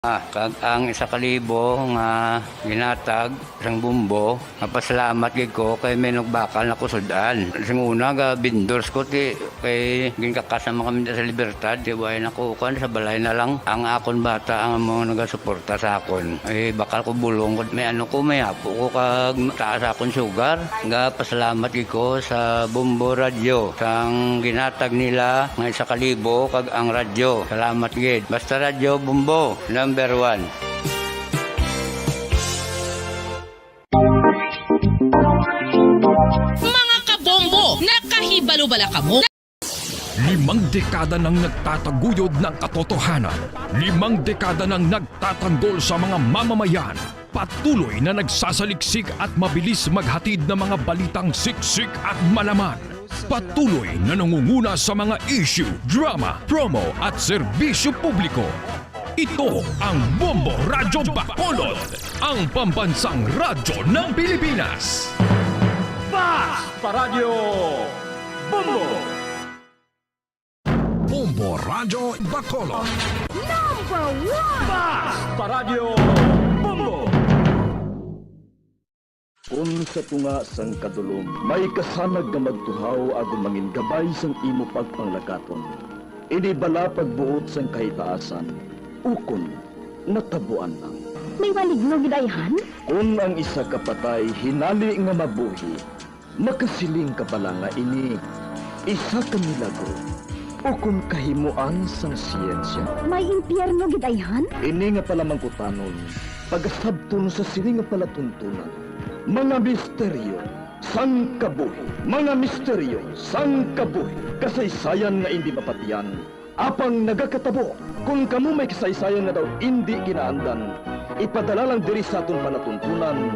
Kag ang 1,000 nga ginatag isang bumbo, napasalamat gid ko kay may nagbakal na kusudan. Sing una ga vendors ko ti kay ginkakasama kami sa Libertad, di ba na ko kan sa balay na lang ang akon bata ang mga nagasuporta sa akon. Ay bakal ko bulong may may apo ko kag taas akon sugar. Ga pasalamat gid ko sa Bumbo Radio sang ginatag nila nga 1,000 kag ang radyo. Salamat gid. Basta Radio Bumbo number 1. Mga kabombo, nakahibalo-bala ka mo? 5 dekada nang nagtataguyod ng katotohanan. 5 dekada nang nagtatanggol sa mga mamamayan. Patuloy na nagsasaliksik at mabilis maghatid ng mga balitang siksik at malaman. Patuloy na nangunguna sa mga issue, drama, promo at serbisyo publiko. Ito ang Bumbo Radyo Bacolod, ang pambansang radyo ng Pilipinas. Basta Radio Bumbo! Bumbo Radyo Bacolod. Number 1! Basta Radio Bumbo! Sa tunga sang kadulom, may kasanag nga magtuhaw agon mangin gabay sang imo pagpanglakaton. Ini bala pagbuot sang kahitaasan, ukon natabuan lang. May maligno gidayhan? Kung ang isa kapatay hinali nga mabuhi, makasiling ka pala nga ini isa ka milagro. Ukon kahimuan sang siyensya. May impyerno gidayhan? Ini nga pala mangkutanon, pagasabton sa sili nga palatuntunan. Mga misteryo sang kabuhi. Mga misteryo sang kabuhi. Kasaysayan nga hindi mapatiyan. Apang nagakatabo, kung kamo may kasaysayan nga daw hindi ginaandan, ipadala lang diri sa atong palatuntunan.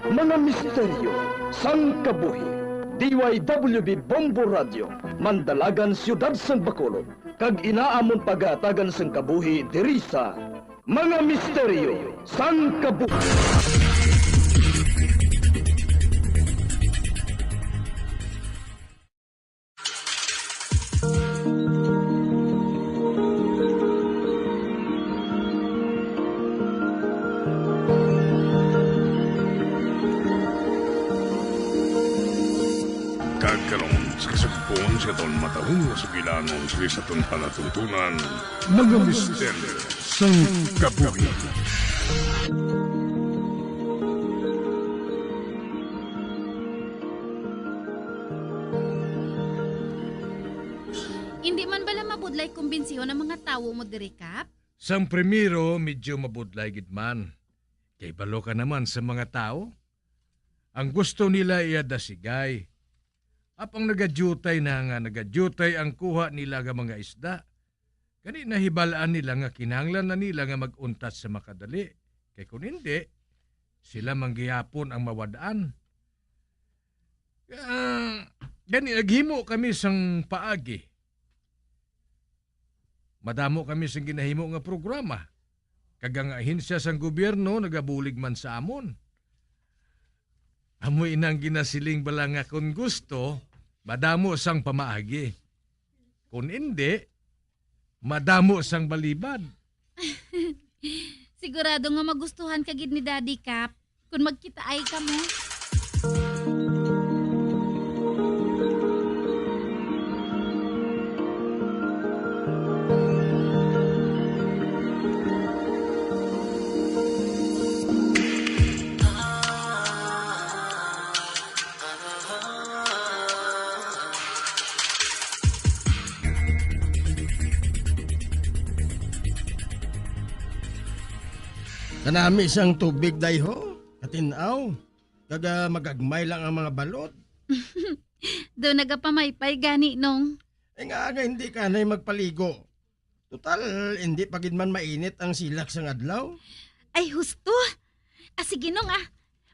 Mga misteryo sang kabuhi. DYWB Bumbo Radio, Mandalagan, Siyudad sang Bacolod. Kag inaamon pagatagan sang kabuhi diri sa Mga Misteryo sang Kabuhi. Kagkaroon sa kasagpon sa taon matahong na sugilanon sa itong palatuntunan, mga misteryo sang kabuhi. Hindi man bala mabudlay kumbensyon ng mga tawo mo diri Kap? Sang primero, medyo mabudlay gid man. Kay balo ka naman sa mga tao. Ang gusto nila iyada sigay. Apang nagadyutay na nga nagadyutay ang kuha nila nga mga isda. Kani nahibalaan nila nga kinahanglan na nila nga maguntat sa makadali. Kay kung hindi, sila manggihapon ang mawadaan. Gani naghimo kami sang paagi. Madamo kami sang ginahimo nga programa. Kagang ahensya sang gobyerno nagabulig man sa amon. Amoy inang ginasiling bala nga kung gusto, madamo sang pamaagi. Kung hindi, madamo sang balibad. Sigurado nga magustuhan ka gid ni Daddy Kap kung magkita ay ka mo. Kanami siyang tubig dayho, katinaw. Kaga magagmay lang ang mga balot. Do nagapamaypay gani nung. Nga hindi ka na magpaligo. Total, hindi pagid man mainit ang silak sang adlaw. Ay husto. Sige nung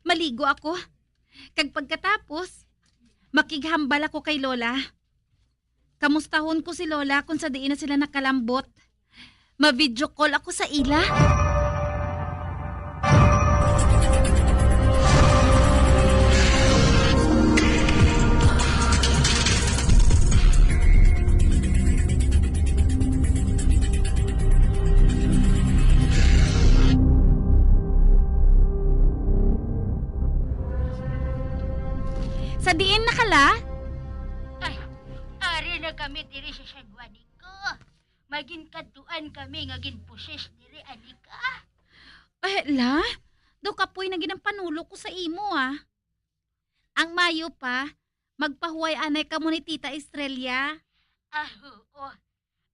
maligo ako. Kag pagkatapos, makighambal ako kay Lola. Kamustahon ko si Lola kung sa diin na sila nakalambot. Ma-video call ako sa ila. Sa diin nakala? Ay, ari na kami diri sa San Juanico. Maging katuan kami nga ginpusis diri anika. La? Daw kapoy na ginang panulo ko sa imo ah. Ang mayo pa, magpahuway anay ka mo ni Tita Estrella. Oo.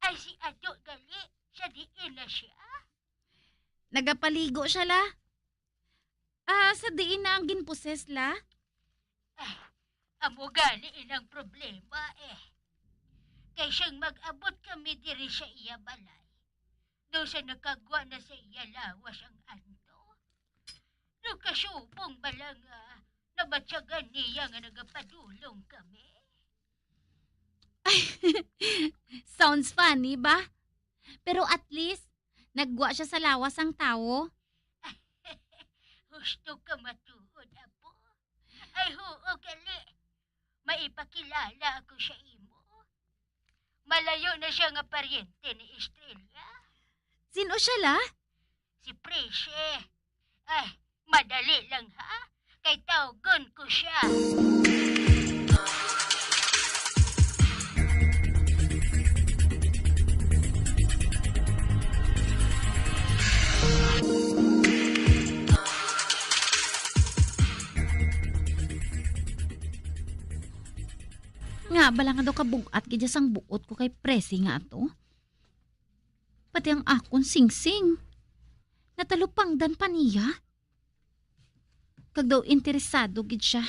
Ay si Ado gali, sa diin na siya. Nagapaligo siya la. Sa diin na ang ginposes la. Amo gani inang problema eh. Kay siyang mag-abot kami diri sa iya balay. Daw sa nakagwa na sa iya lawas ang anto. No kasubong balang nabatsagan niya nga nagapadulong kami. Sounds funny ba? Pero at least, nagwa siya sa lawas ang tao. Gusto ka matuod, apo? Ay, oo, gali. Maipakilala ako sa imo. Malayo na siya nga paryente ni Estrella. Sino siya la? Si Prece. Ay, madali lang ha? Kay tawgon ko siya. Nga bala nga daw kabugat kaya sang buot ko kay Presi nga ato. Pati ang akon sing-sing. Natalupangdan pa niya. Kag daw interesado gid siya.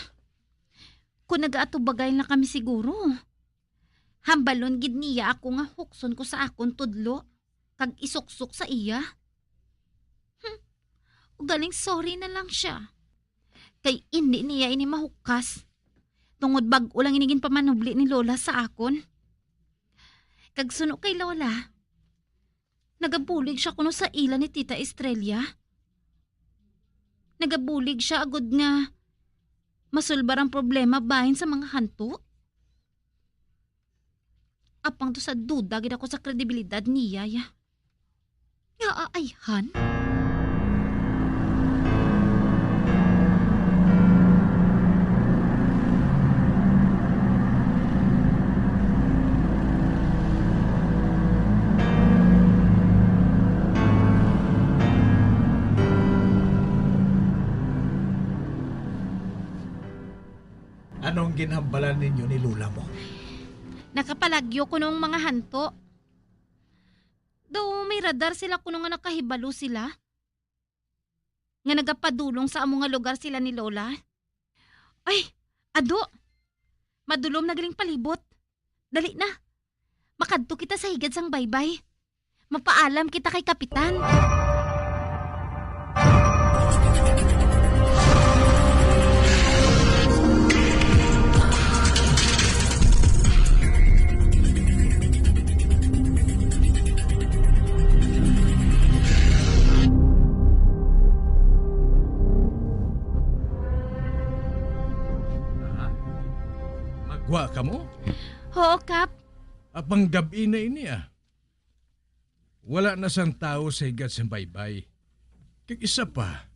Kung nag-ato bagay na kami siguro. Hambalon gid niya ako nga hukson ko sa akon tudlo. Kag isuksok sa iya. Ugaling sorry na lang siya. Kay hindi niya ini mahukas. Tungod bag-o lang inigin pamanubli ni Lola sa akon. Kag suno kay Lola, nagabulig siya kuno sa ila ni Tita Estrella. Nagabulig siya agad nga masulbar ang problema bahin sa mga hanto. Apang to sa duda gid ako sa kredibilidad niya ya. Nga aayhan. Anong ginhambalan ninyo ni Lula mo? Nakapalagyo ko nung mga hanto. Daw may radar sila kuno nga nakahibalo sila. Nga nagapadulong sa among nga lugar sila ni Lola. Ay, Ado! Madulom na galing palibot. Dali na. Makadto kita sa higad sang baybay. Mapaalam kita kay Kapitan. Magwa ka mo? Oo, Kap. Apang gabi na ini ah. Wala na sang tao sa higad sa baybay. Kag isa pa,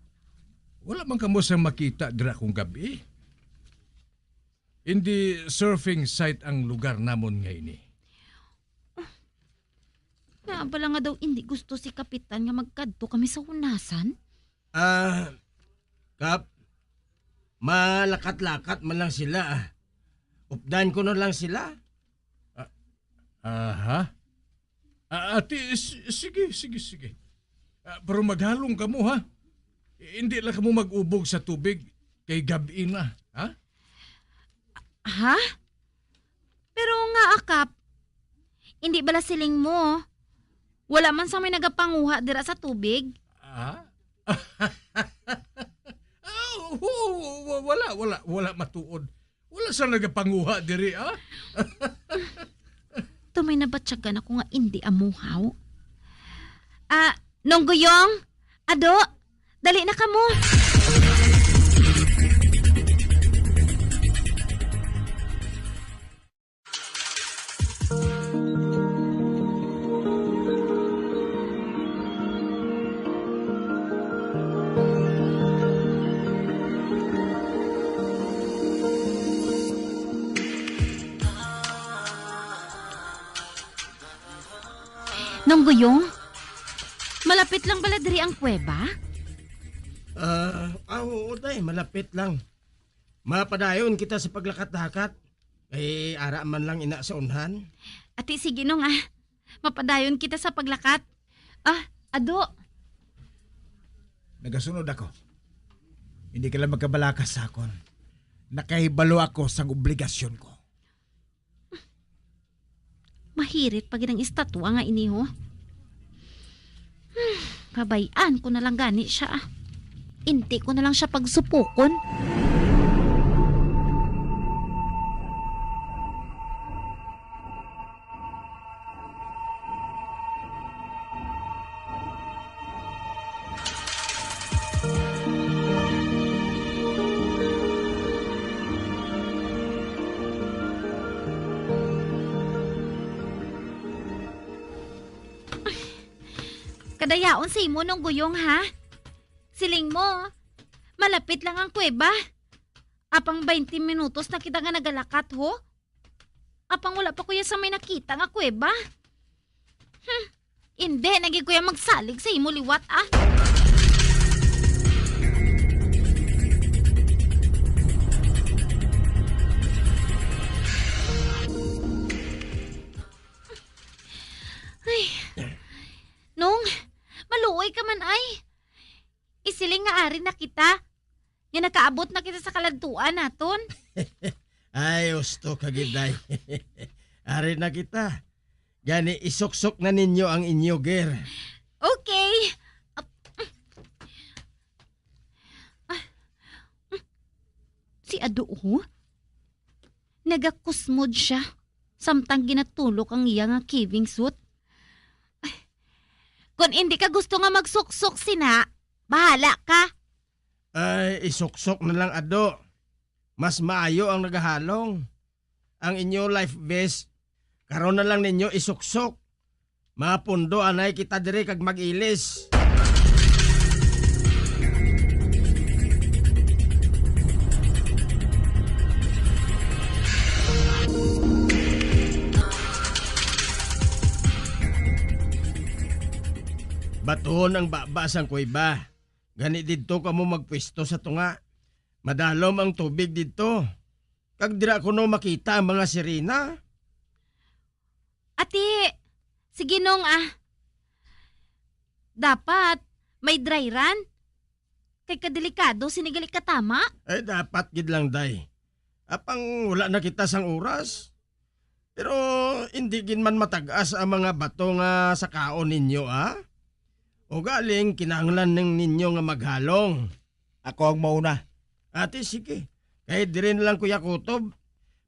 wala man kamo sa makita dira kong gabi. Hindi surfing site ang lugar namon nga ini. Naabala nga daw hindi gusto si Kapitan nga magkadto kami sa unasan. Kap, malakat-lakat man lang sila. Updan ko na lang sila. Aha. Ate, sige. Pero maghalong ka mo, ha? Hindi lang ka mo mag-ubog sa tubig kay gabi na, ha? Ha? Pero nga, Kap, hindi bala siling mo. Wala man sa may nagapanguha dira sa tubig. Ah? Wala matuod. Wala sa nagapanguha diri, ha? Tumay na batsyagan ako nga hindi amuhaw. Nongguyong, Ado, dali na kamo. Nung Guyong, malapit lang bala diri ang kuweba? Oo, day, malapit lang. Mapadayon kita sa paglakat-lakat. Eh, ara man lang ina sa unhan. Ati, sige nung mapadayon kita sa paglakat. Ado, Nagasunod ako. Hindi ka lang magkabalakas sa akon. Nakahibalo ako sa obligasyon ko. mahirit pag ng estatwa nga iniho. Kabayaan ko na lang gani siya. Inti ko na lang siya pagsupukon. Kadayaon sa imo nung guyong ha? Siling mo, malapit lang ang kuweba. Apang 20 minutos na kita nga nagalakat ho? Apang wala pa kuya sa may nakita nga kuweba? Hindi, naging kuya magsalig sa imo liwat ah. Ay, Nung, maluoy ka man ay. Isiling nga ari na kita. Nga nakaabot na kita sa kaladtuan naton. Ay, usto kagiday. Ari na kita. Gani isuksok na ninyo ang inyo ger. Okay. Si Ado nagakusmod siya. Samtang ginatulok ang iya nga caving suit. Kung hindi ka gusto nga magsuksok sina, bahala ka. Ay, isuksok na lang Ado. Mas maayo ang nagahalong. Ang inyo life vest, karon na lang ninyo isuksok. Mapundo anay kita dire kag mag-ilis. Batuhon ang babasang kuiba. Gani dito ka mo magpwesto sa tunga. Madalom ang tubig dito. Kag dira ko no makita ang mga sirena. Ati, sige nung dapat may dry run. Kay kadelikado, sinigali ka tama. Ay dapat gid lang day. Apang wala na kita sang oras. Pero hindi gin man matagas ang mga bato nga sa kaon ninyo O galing kinahanglan ng ninyo nga maghalong. Ako ang mauna. Ate sige. Kahit di rin lang Kuya Kutob.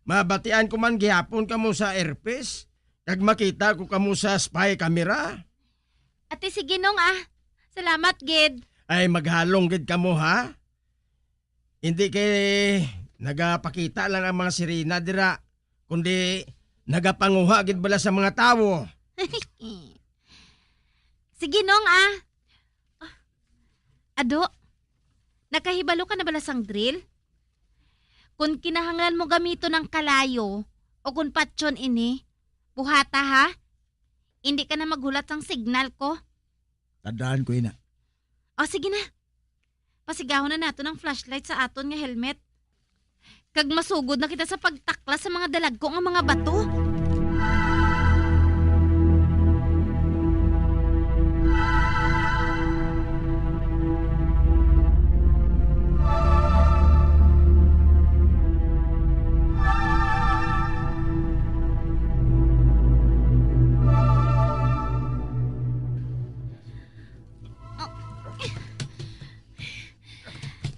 Mabatian ko man gihapon kamo sa airpiece. Kag makita ko kamo sa spy camera. Ati, sige nung salamat, Gid. Ay maghalong gid kamo ha. Hindi kay nagapakita lang ang mga sirena dira. Kundi nagapanguha gid bala sa mga tawo. Sige nung Ado, nakahibalo ka na bala sang drill? Kung kinahanglan mo gamito ng kalayo o kung patson ini, buhata ha? Hindi ka na maghulat sang signal ko. Tandaan ko ina. O sige na, pasigahon na nato ng flashlight sa aton nga helmet. Kag masugod na kita sa pagtakla sa mga dalagko nga mga bato.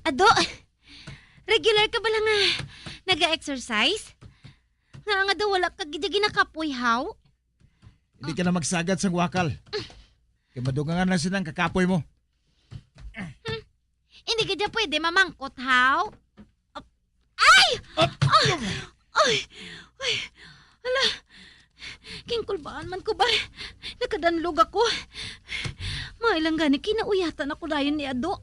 Ado, regular ka ba lang nag-exercise? Nga daw wala ka gidya nakapoy haw? Hindi ka na magsagad sa wakal. Kaya madugangan na silang kakapoy mo. Hindi gidya pwede mamangkot haw? Ay! Ay! Ay! Hala! Kingkulbaan man ko ba? Nakadanlog ako. Mailang gani kinauyatan ako dayon ni Ado.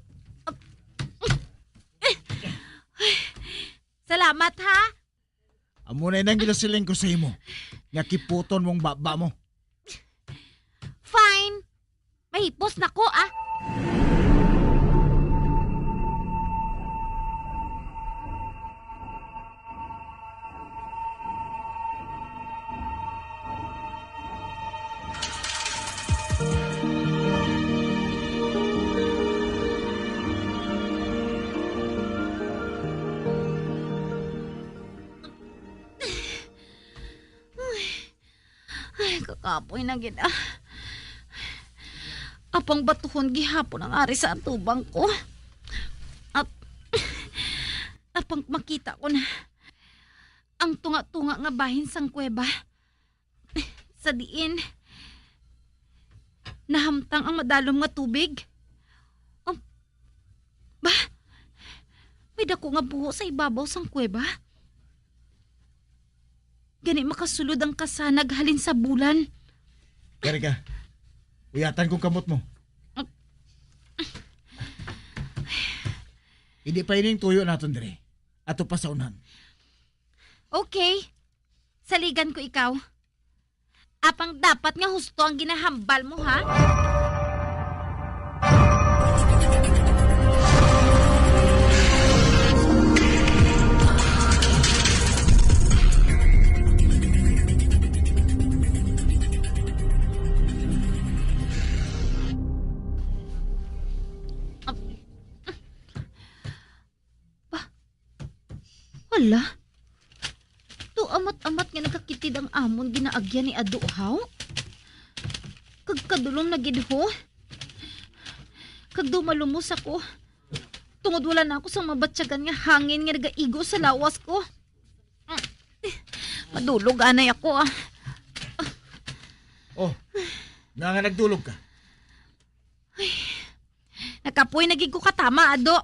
Salamat ha. Amo na inang ginasiling ko sa imo. Nga kiputon mong baba mo. fine. Mahipos na ko, ah. Ay, kakapoy na gid, ah. Apang batuhon gihapon ang ari sa atubang ko. At apang makita ko na ang tunga-tunga nga bahin sang kuweba. Sa diin nahamtang ang madalom nga tubig. Ba? May dako nga buho sa ibabaw sang kuweba. Gani makasulod ang kasanag halin sa bulan. Kari ka. Uyatan kong kamot mo. Hindi pa ining tuyo naton dire. Ato pa sa unan. Okay. Saligan ko ikaw. Apang dapat nga husto ang ginahambal mo, ha? Wala. To amat-amat nga nagkakitid ang amon ginaagyan ni Aduhaw. Kagkadulom na gid ho. Kag dumalumos ako. Tungod wala na ako sa mabatsyagan nga hangin nga nagaigo sa lawas ko. Madulog anay ako, ah. Oh, nga nagdulog ka. Nakapoy nagig ko katama, Ado.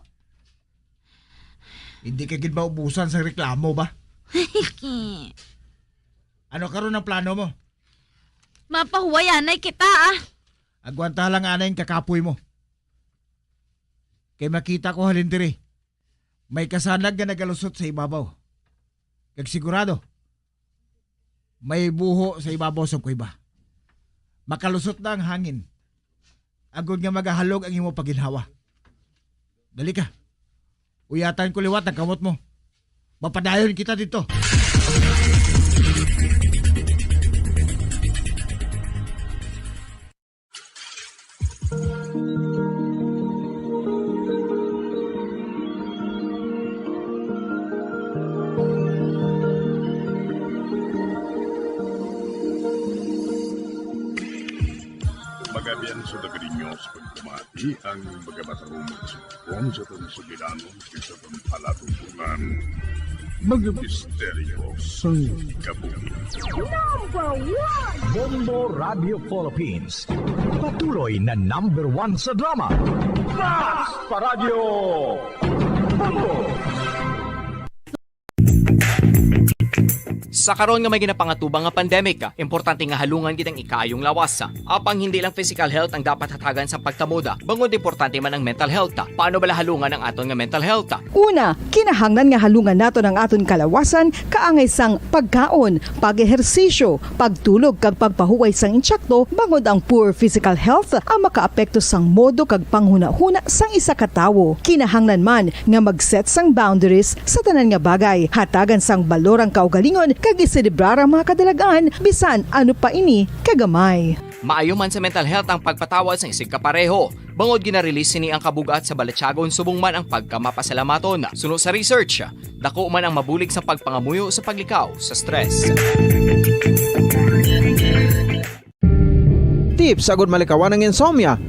Hindi ka gid maubusan sa reklamo ba? Ano karon ang plano mo? Mapahuwayanay kita, ah. Agwanta lang anay ang kakapoy mo. Kay makita ko halin diri. May kasanag nga nagalusot sa ibabaw. Kag sigurado, may buho sa ibabaw sa kuweba. Makalusot na ang hangin. Agod nga magahalog ang imo paginhawa. Dali ka. Uyatan ko liwat ang kamot mo. Mapadayon kita dito. Magabian sa dagarinyo sa pagkamati ang magabatahong magsupon sa tansugilanon sa palatuntunan. Mga misteryo sa kabuhi. Bombo Radio Philippines. Patuloy na #1 sa drama. Mas Paradyo Bombo! Sa karon nga may ginapangatubang nga pandemic, importante nga halungan gid ang ikayong lawas. Apang hindi lang physical health ang dapat hatagan sa pagkamuda, bangod importante man ang mental health. Paano bala halungan ang aton nga mental health? Una, kinahanglan nga halungan naton ang aton kalawasan kaangay sang pagkaon, pag-ehersisyo, pagtulog kag pagpahuway sang insyakto, bangod ang poor physical health ang makaapekto sang modo kag panghuna-huna sang isa ka tawo. Kinahanglan man nga mag-set sang boundaries sa tanan nga bagay, hatagan sang balorang kaugalingon kag iselebrar ang mga kadalagaan bisan ano pa ini kagamay. Maayo man sa mental health ang pagpatawad sa isig kapareho. Bangod ginarelease ni ang kabugat sa Balatyagon subong man ang pagkamapasalamaton. Suno sa research, dako man ang mabulig sa pagpangamuyo sa paglikaw sa stress. Tips agud malikawan ng insomnia.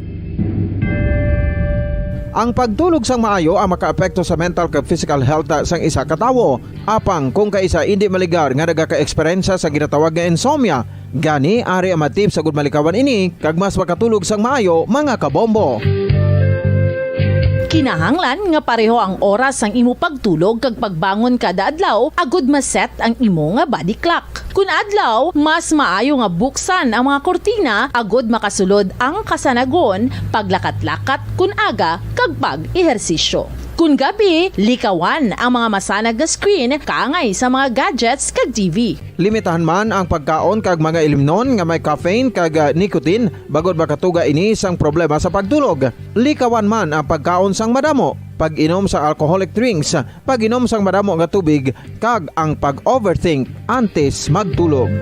Ang pagtulog sang maayo ang makaapekto sa mental kag physical health sang isa ka tawo. Apang kung kaisa hindi maligar nga nagaka-eksperyensya sa ginatawag nga insomnia, gani ari ang tips agud malikawan ini kag mas makatulog sang maayo mga kabombo. Kinahanglan nga pareho ang oras sang imo pagtulog kag pagbangon kada adlaw agud maset ang imo nga body clock. Kun adlaw, mas maayo nga buksan ang mga kortina agud makasulod ang kasanagon, paglakat-lakat kun aga kag pag-ehersisyo. Kun gabi, likawan ang mga masanag na screen kaangay sa mga gadgets kag TV. Limitahan man ang pagkaon kag mga ilimnon nga may caffeine kag nicotine bagod makatuga ini sang problema sa pagtulog. Likawan man ang pagkaon sang madamo, pag-inom sa alcoholic drinks, pag-inom sang madamo nga tubig kag ang pag-overthink antes magtulog.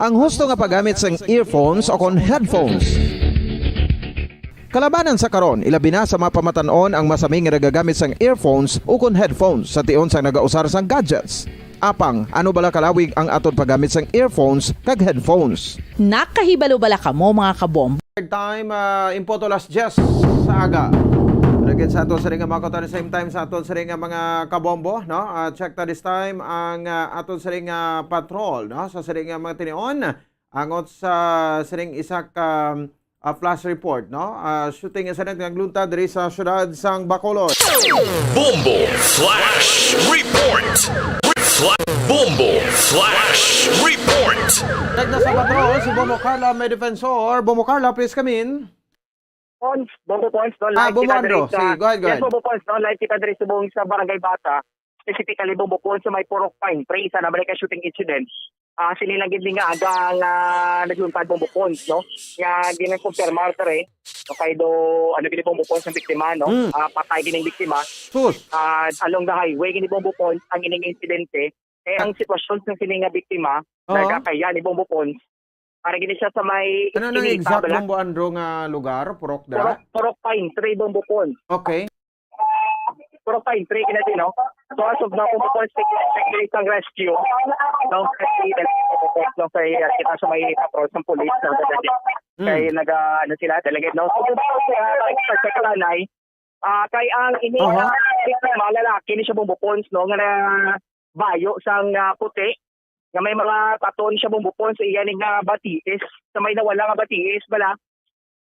Ang husto nga paggamit sang earphones o kon headphones. Kalabanan sa karon, ilabi na sa mga pamatanon ang masami nga nagagamit sang earphones o kon headphones sa tion sang nagausar sang gadgets. Apang, ano bala kalawig ang aton paggamit sang earphones kag headphones? Nakahibalo bala kamo mga kabombo? Third time, impoto las Jess sa aga. Again sa aton sa ring mga at the same time sa aton sa ring mga kabombo, no? Check ta this time ang aton sa ring patrol, no? Sa ring mga tinion, angot sa ring isa ka flash report, no? Shooting incident nga glunta diri sa syudad sang Bacolod. Bombo Flash Report! Bombo Flash Report! Tagna sa patrol, si Bombo Carla may defensor. Bombo Carla, please come in. Bombo Pons, no? Bombo Andro. Sige, go ahead, go ahead. Yes, Bombo Pons, no? Live kita diri subong sa Barangay Bata. Specifically, Bombo Pons, sa may Purok Pine. Pre, isa na balik ka shooting incident. Sinilangid nga agang nagluntad Bombo Pons, no? Nga ginang-confirmar no? Kaya ano gini Bombo Pons ang biktima, no? Patay gining biktima. Sus! Along the highway, gini Bombo Pons, ang ining insidente. Ang sitwasyon ng sininga biktima, nagkakaya ni Bombo Pons, para gini siya sa may... Ano nang exact Bombo Andro nga lugar? Purok da? Purok Pine, 3 Bombo Pons. Okay. Purok Pine, 3 kinati, no? So as of now, Bombo Pons, technique ang rescue, no? Kasi, no? Kaya kita sa may patrol sa police, no? Kaya ano sila, delegate, no? So, sa kalanay, kaya ang ini, lalaki ni siya Bombo Pons, no? Nga na bayo sang puti, nga may mga taton siya bumbupon sa iyaning nga batiis, sa may nawala nga batiis, bala,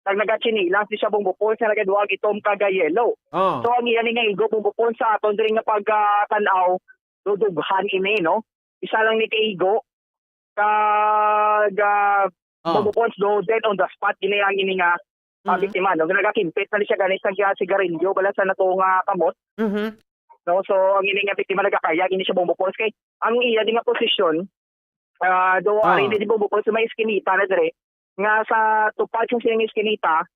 nag nagachinilang si siya bumbupon sa nagaduwag itom kaga yellow. So ang iyaning nga igo bumbupon sa aton diri nga pagtanaw, dudughan ini, no? Isa lang ni kaigo, kag bumbupon do dead on the spot, ginayang ini nga biktima, no? Nagakimpit na siya ganit sa sigarilyo, bala sa natong kamot. No, so ang ini nga biktima nagakaya ini siya bumbupons kay ang iya nga posisyon do ari di bumbupons sa may iskinita na dire nga sa tupad sa siyang iskinita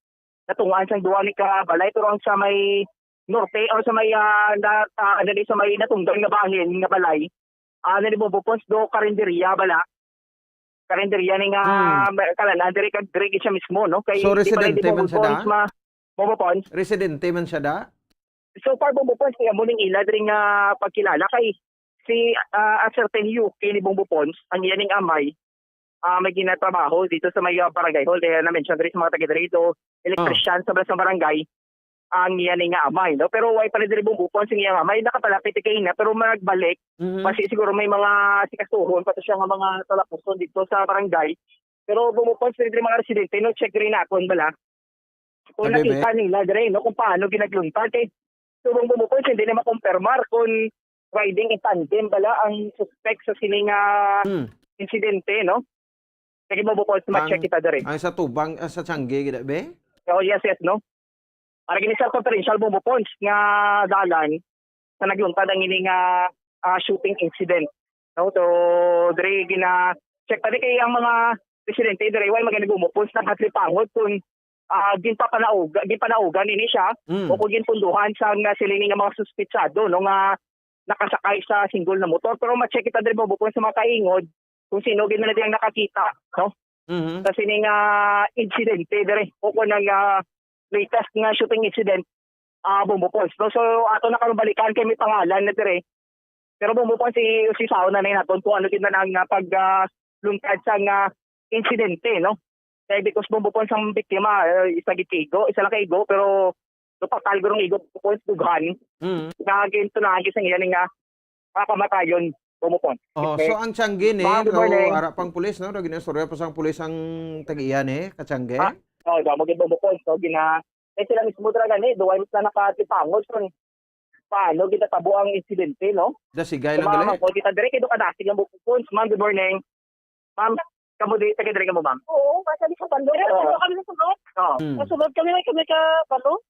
natungan sang duwa ni ka balay turong sa may norte o sa may sa may natunggang nga bahin nga balay ni bumbupons do karinderya bala karinderya ni nga kalanan dire kag dire siya mismo, no? Kay so residente man siya da? Bumbupons residente man siya da? So far, Bumbupons, kaya muling ila rin nga pagkilala kay si a certain UK ni Bumbupons, ang iyaning amay, may ginatrabaho dito sa may barangay hall. Kaya na-mention rin sa mga taga-dito, electrician sa barangay, ang iyaning nga amay. No? Pero why pa rin rin Bumbupons, ang iyang amay, nakapalapit kay na, pero magbalik, kasi siguro may mga sikasuhon, pati siya nga mga talapuson dito sa barangay. Pero Bumbupons rin mga residente, no? Check rin natin bala. Kung nakita nila rin, no? Kung paano ginagluntad, so Bumbupons, hindi na makumpirmar kung riding in tandem bala ang suspect sa sining insidente, no? Kaya Bumbupons, ma-check kita rin. Ang sa tubang, sa Tiangge, gina be? Oh, yes, no? Para gini sa confidential Bumbupons nga dalan sa nagluntad ang ining shooting incident. No? So, dire gina-check pa rin kay ang mga residente, dire, why maganda Bumbupons na katripangot kung ginpanaugan ini siya o kung ginpunduhan sa siling nga mga suspitsado no nga nakasakay sa single na motor, pero ma-check kita diri Bumbupons sa mga kaingod kung sino gid man diyang nakakita, no? Sa sining insidente diri o kung nang latest nga shooting incident Bumbupons, no? So ato na karon balikan kay may pangalan na diri, pero Bumbupons si sao na naton kung ano gid na nang lungkad sa insidente, no? Kaya because Bumbupons ang biktima, isa lang kaigo, pero lupatal gurong igo Bumbupons dughan. Nagin to na sa iyan nga pakamatayon Bumbupons. So ang Tiangge ni, arapang pulis, no? Ginastorya pa sang pulis ang tag-iyan ka Tiangge? Mo gid Bumbupons, so sila mismo talaga ni, duway na nakatipangod kung paano ginatabo ang insidente, no? Dasigay lang gali? Kung kita dire kay do kadasig ang Bumbupons, ma'am, good morning. Ma'am, Kamu di taga dire ka mo, ma'am? Oo, basta di sa balo. Oo. Ano kami sa sunod? Oo. Masunod kami ka balo.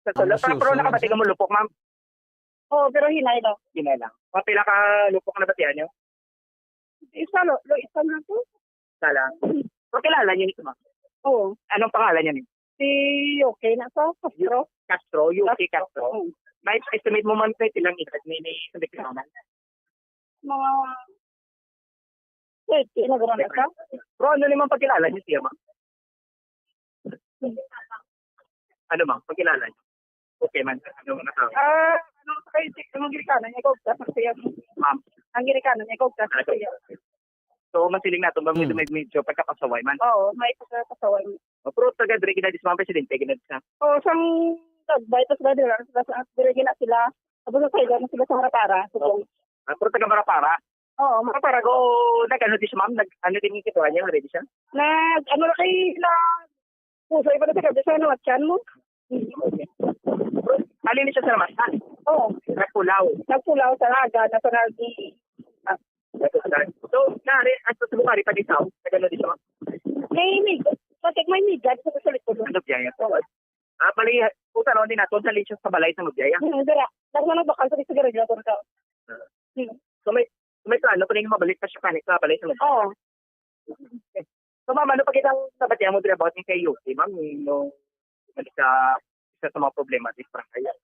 Sa tulo. Pero nakabati ka mo lupok, ma'am? Oo, pero hinay lang. Hindi lang. Mga pila ka lupok na batihan niyo? Isa na to. Sala. So, kilala niyo nito, ma'am? Oo. Anong pangalan niya nito? Si okay na to, Castro. Castro, UK Castro. May estimate mo, ma'am, na ilang edad ni Sunday Kisaman? Mga 30 na gano'n na ka. Bro, ano naman pagkilala niyo siya, ma'am? Ano, ma'am? Pagkilala niyo? Okay, man. Ano nasabi? Ano sa kayo, ang Girikano niya, ikaw siya. Ma'am? Ang Girikano niya, ikaw siya. So, masiling nato, ma'am, may medyo pagkakasaway man. Oo, may pagkakasaway. Pero taga dire ginadis, ma'am, presidente, ginadis na. Oo, sang nagbay, tapos dire gina sila. Tapos sa kayo na sila sa harapara. Pero taga Marapara? Oo, Marapara ko, nag-ano din siya, ma'am? Nag-ano din yung kituan niya, ready siya? Ano na kayo na puso, iba na sa kabisa na watchan mo. Malinis siya sa naman. Oo. Nagpulaw sa laga, na sa nagi. So, nari, at sa bukari pa disaw, nag-ano din siya, ma'am? May migad. Pagkik may migad sa likod. Ano biyaya? Pali, puta ron din nato, sa linsyo sa balay sa Nubyaya. Dara, nagmanang bakal sa sigara dyan ka. So, may plano pa rin mabalik pa siya kanik sa balay sa Nubyaya. Oo. So, ma'am, ano pa kitang nabatiyan mo din about ni kay Yossi, ma'am, nung balik sa isa sa mga problema at isprang kaya?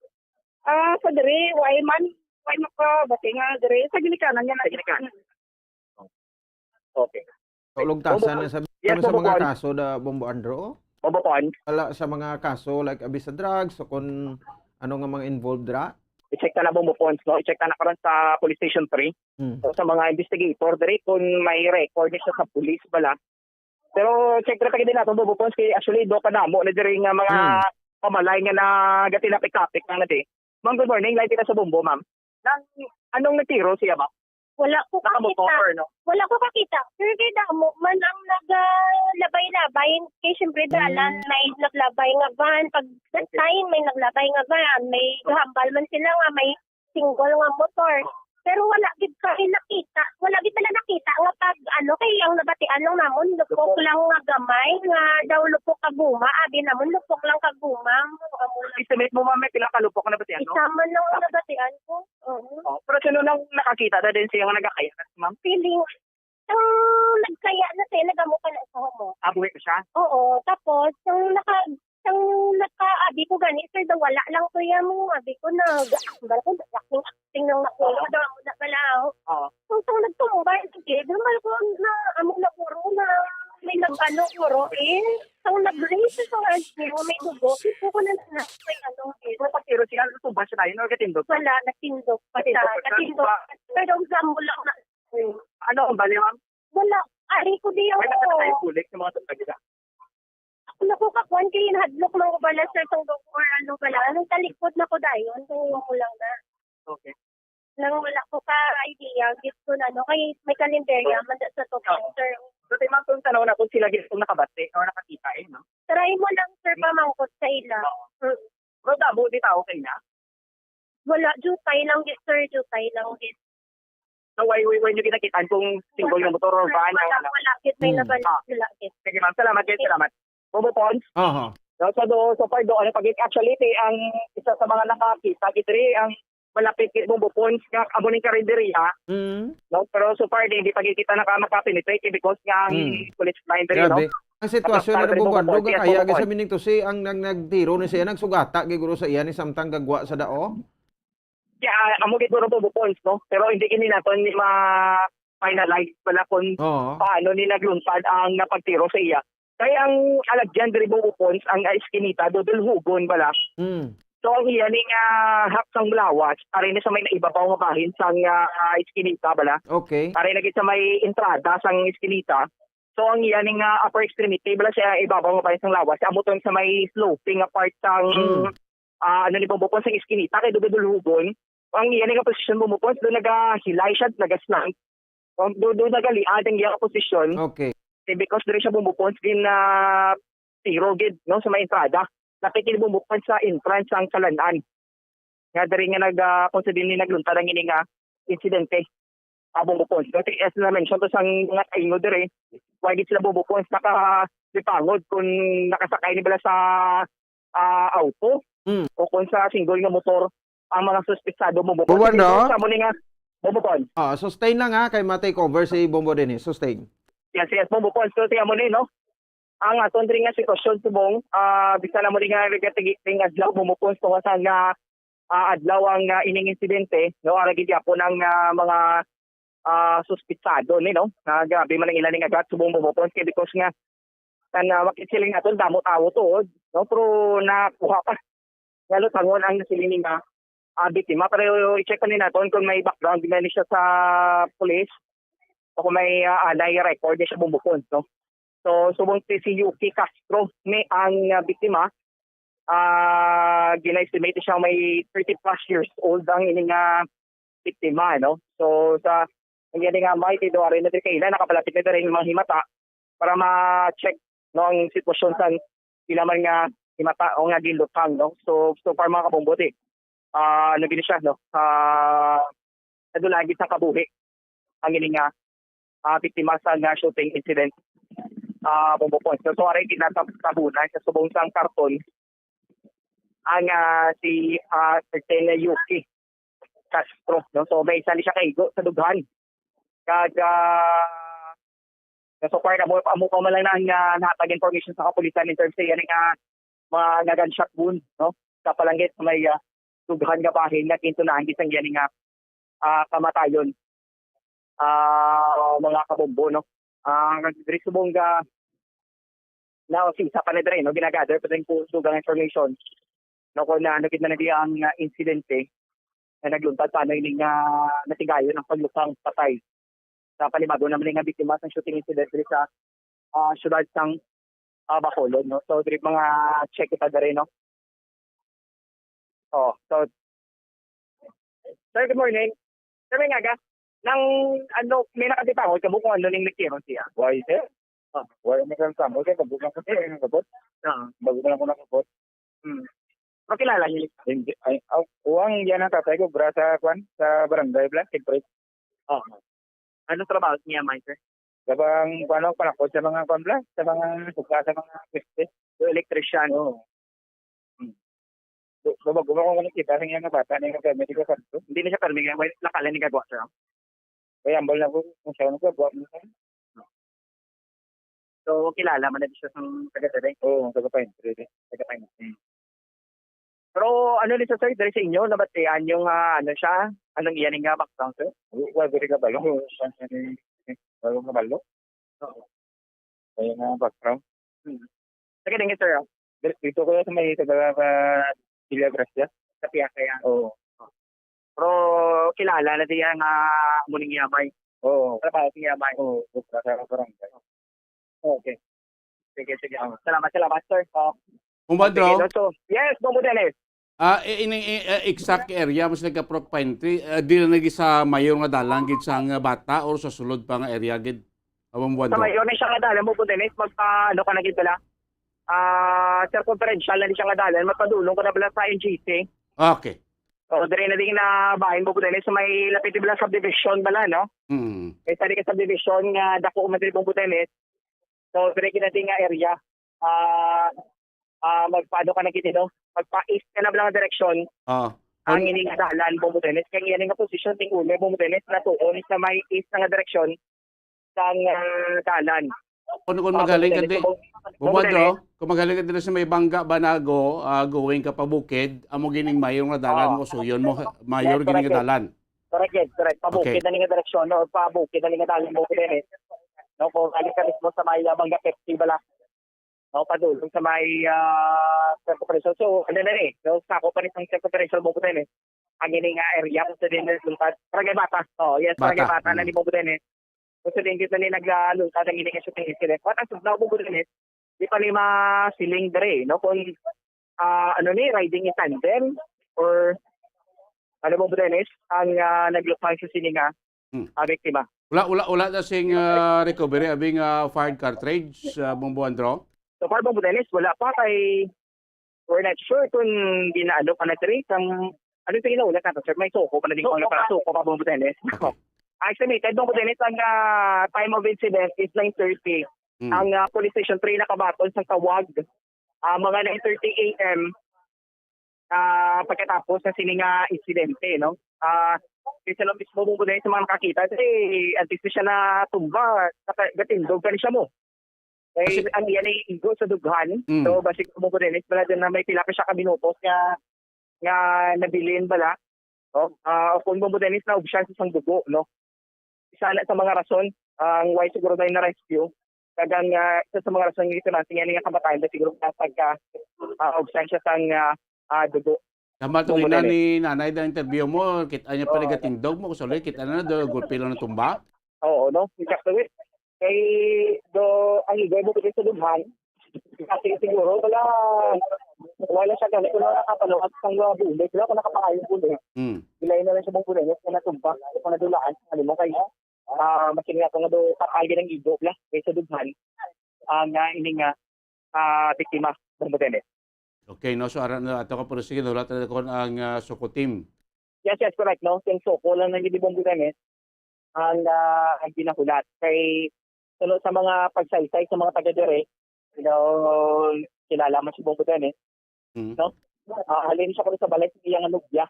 Sa dire, why makabati nga dire, sa ginikanan niya na. Sa ginikanan? Okay. Lugtasan na sa Yes, sa mga Bombo kaso da Bombo Andro? Bombo Pon? Wala sa mga kaso like abuse sa drugs o kung ano nga mga involved dra? I-check na Bombo Pons, no? I-check na karon sa Police Station 3. So, sa mga investigator, dire kung may record niya sa police bala. Pero check na din natin Bombo Pons kay actually do pa namo na dire nga mga pamalay nga na gatilapik-tapik na nati. Ma'am, good morning. Live kita sa Bombo, ma'am. Anong natiro siya ba? Wala ko kakita. No? Wala ko kakita. Pero kaya mo, man ang naglabay-labay. Kaya siyempre dalan, may naglabay nga van. Pag that time, may naglabay nga van. May hambal man sila nga, may single nga motor. Pero wala gid kami nakita. Wala gid pala nakita nga pag kay ang nabatian lang namon lupok lang nga gamay nga daw lupok ka guma. Abi namon lupok lang ka guma. Estimate mo, ma'am, may pila ka lupok na batian, no? Isama lang ang nabatian ko. Oo. Pero sino nang nakakita na din siya nga nagkakaya, ma'am? Feeling nagkaya na siya, nagamukan na sa mo. Buhay ko siya? Oo. Tapos, abi ko gani, sir, wala lang to yan mo. Abi ko na, acting lang nakuha, daw mo na balao. Oo. So, nagtumbay, sige, naman ko na, amo na puro na, may nag-ano, puro, nag-raise sa niya, may dugo, ito ko na may Pagtiro siya, tuba siya tayo, nagkatindog? Wala, natindog pa siya. Natindog. Pero example lang na. Ano ang bali, ma'am? Wala. Ari ko di ako. May nakatay kulik sa mga tutagisa. Naku kakuan kayo, hadlok ng bala sa itong or ano bala. Anong talikod na ko dayon? Tingin mo lang na. Okay. Nang wala ko ka idea, gift ko na, kaya may kalendarya, manda sa to, sir. So, tayo ma'am, kung tanaw na kung sila kung nakabate o nakakita no? Try mo lang, sir, pamangkot sa ila. Pero dabo, di tao kayo na? Wala, jutay lang, sir, jutay lang, So, why nyo kinakitaan kung single yung motor or van? Wala, git, may nabalik sila, git. Sige, ma'am, salamat, salamat. Bobo Pons? So far do, actually, ang isa sa mga nakakita, kitri, ang malapit kay Bobo Pons, nga amuning karinderiya. No? Pero so far, hindi pagkikita na makapenetrate because nga ang police blind rin, no? Ang sitwasyon na nabugwando ka kaya sa mining to si ang nagtiro ni siya nagsugata giguro sa iya ni samtang gagwa sa dao. Kaya amo gid ro Bobo Pons, no? Pero hindi kini naton ni ma-finalize pala kung paano ni naglumpad ang napagtiro sa iya. Kaya ang alagyan diri Bobo Pons ang iskinita dodulhugon bala. So ang iya ning hapsang lawas ari ni sa may naibabaw nga bahin sang iskinita bala. Okay. Ari lagi sa may entrada sang iskinita. So ang iya ning upper extremity bala siya ibabaw nga bahin sang lawas. Amo tong sa may sloping nga part sang ni Bobo Pons sang iskinita kay dodulhugon. Ang iya ning posisyon Bobo Pons do nagahilay siya nagaslang. Do nagaliad ang iya posisyon. Okay. Because dire siya Bobo Pons din na tiro gid no sa may entrada. Napitin Bobo Pons sa entrance ang Salanan. Nga dire nga nag din ni nagluntad ang ini nga insidente. bumupons. So, as na mention to sang mga taingo dire, why di sila bumupons nakasipangod kung nakasakay nila sa auto o kung sa single nga motor ang mga suspetsado bumupons. Bumando? Sa mo nga bumupons. Sustain lang ha, kay ma-take over si Bombo din sustain. Yes, bumupons. So, tiyan mo no? Ang aton rin nga sitwasyon subong, bisa na mo rin nga nagatigiting adlaw bumupons kung saan nga adlaw ang ining insidente, no? Aragid po ng mga suspitsado ni no grabe man ang ilan nga agat subong bumupons kay because nga makisiling naton damo tawo tuod no pero nakuha pa nga lutangon ang nasiling nga biktima pero i-check pa ni naton kung may background din siya sa police o kung may alay record niya siya bumupons no so subong si Yuki Castro ni ang biktima gina-estimate siya may 30 plus years old ang ining biktima no so sa ang nga may tinuari na kailan nakapalapit na rin mga himata para ma-check no ang sitwasyon sa sila man nga himata o nga gilutang no so far mga kabombote ano gini siya no nadulagi sa kabuhi ang ini nga biktima sa shooting incident bombopon so aray kinatabunan sa subong sang karton ang si certain Yuki Castro no so may isa ni siya kaigo sa dughan kag so far na mo pa man lang nga nahatag information sa kapulisan in terms sa yan nga mga gunshot wound no sa palanggit may dughan nga bahin nga kintunahan gisang yan nga kamatayon mga kabombo no diri subong ga na sa panedre no ginagather pa rin po dugang information no kung na nagit na ang insidente na nagluntad paano ining natigayon ang paglutang patay sa panibado naman nga biktima ng shooting incident dito sa syudad sang Bacolod no so diri mga check kita dere no so sir good morning sir may nga nang ano may nakatipangon kamo kung ano ning nagkiron siya why sir why may kan samo kay kabukan ko ng kabot bago na ko nakabot makilala niyo hindi ay uwang yan ang tatay ko bra sa kwan sa barangay bla siyempre ano trabaho niya, Mike? Sabang paano panakot sa mga konbla, sa mga suka, sa mga pweste, electrician. Bago ko kita sa nga bata na yung permit ko kanto. Hindi na siya permit nga, lakalan ni gagawa siya. Kaya ambal na ko kung siya nagagawa mo siya. So, kilala man na siya sa taga-taday? Oo, taga-paintre. Pero ano ni sa sir, dahil sa inyo, nabatian yung ano siya, anong iyan nga background sir? Well, very kabalo. Bago kabalo? Oo. Kaya nga background. Sige din sir. Dito ko sa may Villa Gracia, sa Piazza yan. Oo. Pero kilala na diya nga muling yamay. Oo. Trabaho si yamay. Oo. Sa barangay. Okay. Sige. Salamat sir. Kumbadro? Yes, Bombo Dennis. In exact area mas nagka-proc pantry, di na nagi sa mayor nga dalang gid sa nga bata or sa sulod pa nga area gid. Awang buwan. Sa mayor na siya nga dalan mo Dennis, magpa ano ka na gid pala. Circumferential na siya nga dalan, magpadulong ko na pala sa NGC. Okay. So dire na din na bahin mo Dennis sa may lapit bala subdivision bala no. Kay sa ka subdivision nga dako man Bombo Dennis. So dire kinating nga area. Magpaano ka na no? Magpa-east ka na lang direksyon. Ang ining dalan Bombo Dennis. Kaya yan nga posisyon ting ulo Bombo Dennis na tuon sa may east nga direksyon sang dalan. Kung magaling ka din, Bumadro, kung magaling ka din sa may Bangga Banago, going ka pa Bukid, amo gining mayor nga dalan mo suyon mo mayor gining nga dalan. Correct. Pabukid na nga direksyon no, pabukid na nga dalan Bombo Dennis. No, kung alika mismo sa may Bangga Pepsi bala. No, padulong sa may circumferential. So, ano na rin, no, sako pa rin sa circumferential Bombo Dennis. Ang ining area kung sa din nagluntad. Paragay Bata. Yes, Paragay Bata na ni Bombo Dennis. Kung sa din dito na nagluntad ang ining shooting incident. What ang sugnaw Bombo Dennis, di pa lima siling dere, no? Kung ano ni, riding in tandem or ano Bombo Dennis, ang naglupay sa sininga biktima. Wala na sing recovery abing fired cartridge Bombo Andro. So far Bombo Dennis, wala pa kay we're not sure kung ginaano pa na tiri ang ano yung ulat natin sir may suko pa na din ko para suko pa Bombo Dennis. Estimated nung din ang time of incident is 9:30. Ang police station 3 nakabaton sa tawag mga 9:30 a.m. Pagkatapos ng sining insidente, no? Kasi lang mismo mo din sa mga nakakita kasi antes siya na tumba, gatindog ka siya mo. Eh, ang yan ay igo sa dughan. So, basig mo ko din, bala din na may pila pa siya kabinutos nga nabilin bala. No? Kung mo din na obsyan sa isang dugo, no? Isa na sa mga rason, ang why siguro na rescue. Kagang isa sa mga rason ito natin yan nga kamatayan na siguro pagka obsyan siya sa dugo. Tama ito ina ni nanay na interview mo, kita niya pa gatindog mo, kusuloy, kita na gulpi lang ng tumba. Oo, no? Exactly. Kay ang igay mo sa dughan, kasi siguro wala siya ganito na nakapalawat sa bulit. Sila kung nakapakayong bulit. Bilay na lang siya mong bulit na natumba. Kung nadulaan, alam mo kayo, makinig ako nga doon kakaya ng igo kay sa dughan ang ining biktima ng bulit. Okay, no? So, ato ka po sige, nulat na ko ang sukutim. Yes, correct, no? Yung soko lang ng gilibong bulit ang ginahulat. Kay sa mga pagsaysay sa mga taga-dire, kilala man si Bongo Dennis. No? Halin siya ko sa balay sa iyang anubya.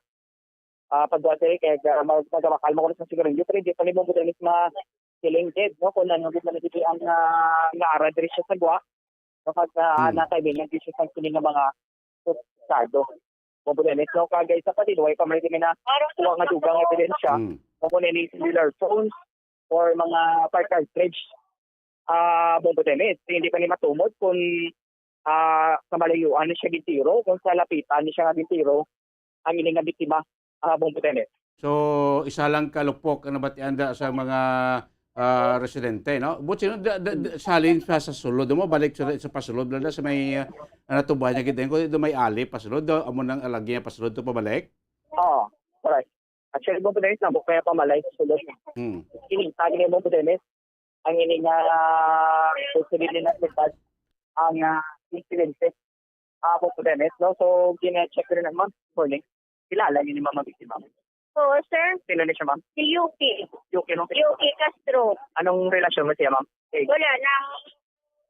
Pagdwate, kaya magawakalma ko na sa sigarilyo. Pero hindi pa ni Bongo Dennis ma-kilingded. No? Kung nanugid na nagiging ang naaradri siya sa gwa. No? Pag nakaibigan, hindi siya sa kiling ng mga estado. Bongo Dennis, no? Kagay sa patiluay, pamalitin na kuha nga dugang ebidensya. Bongo Dennis, cellular phones, or mga park cartridge. Bongo Dennis, hindi pa ni matumod kung sa malayuan siya gintiro, kung sa lapitan siya nga gintiro, ang ining nga biktima, Bongo Dennis. So, isa lang kalupok ang nabatian sa mga residente, no? But sino, salin sa sulod mo, balik sa pasulod, blanda sa may natuba niya kita, kung may ali, pasulod, amo nang alagi niya pasulod to pabalik? Oo, correct. Actually, Bongo Dennis, nabuk kaya pamalay sa sulod. Kinintagi ni Bongo Dennis, ang ini nga posibilidad na ligtas ang incidente po po Dennis, no? So, gina-check rin naman morning. Kilala niyo ni Mama Biktima? Oo, sir. Sino na siya, ma'am? Si Yuki. Yuki, no? Yuki Castro. Anong relasyon mo siya, ma'am? Wala nang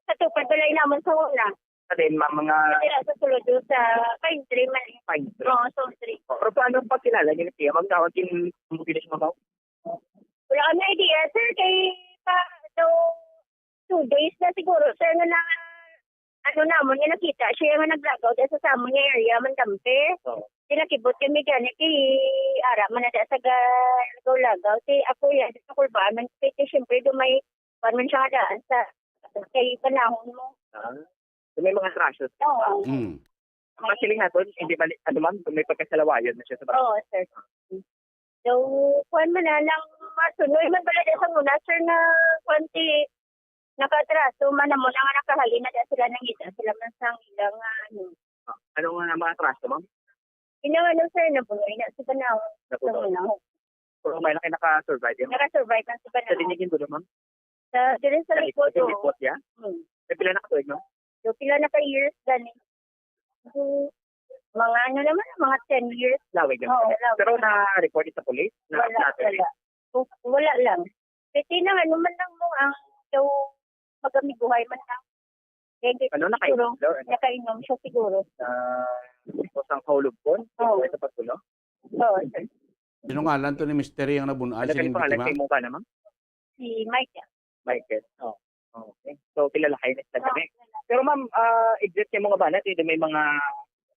katupad balay naman sa una. Sa din, ma'am, mga... Sila sa sulod doon sa Pine Tree man. Pine Tree? Oo, Stone Tree. Pero paano pagkilala niyo ni Tia? Ma'am, tawag yung mubilis mo, ma'am? Wala kami idea, sir. Kay so, 2 days na siguro, sir, nga na namon nga nakita siya nga nag-vlog out sa samon nga area man tampe. Tinakibot kami gani kay ara man na sa lagaw ti ako yan sa kulbaan man kay syempre dumay man siya daan sa kay panahon mo. May mga trashes. Oo. Masiling natin, hindi ba, ma'am, may pagkasalawayan na siya sa bahay. Oo, sir. So, kuwan man na lang masunoy man pala sa muna, sir, na konti nakatraso man na mo na nga nakahalin na sila nang ita. Sila man sang ilang Ano nga mga traso, ma'am? Inawa no, sir, nabunoy na si Panahon. Nabunoy. Pero may laki naka-survive yan. Naka-survive na si Panahon. Sa dinigin doon, ma'am? Dire sa likod. Sa likod, ya? May pila na katuig, no? So, pila na ka-years gani. So, mga ano naman, mga 10 years. Lawig lang. Oo, lawig. Pero na-report sa police? Wala lang. Kasi na ano man lang mo ang daw magamiguhay man lang. Ano, nakainom? Nakainom siya siguro. Isang kaulog po? Oo. Sa pagkulo? Oo. Sino nga lang to ni Mystery ang nabunaan sa biktima? Ano kayo mukha naman? Si Michael. Michael. Oh. Okay. So, kilala kayo na kami. Pero ma'am, exit yung mga banat, may mga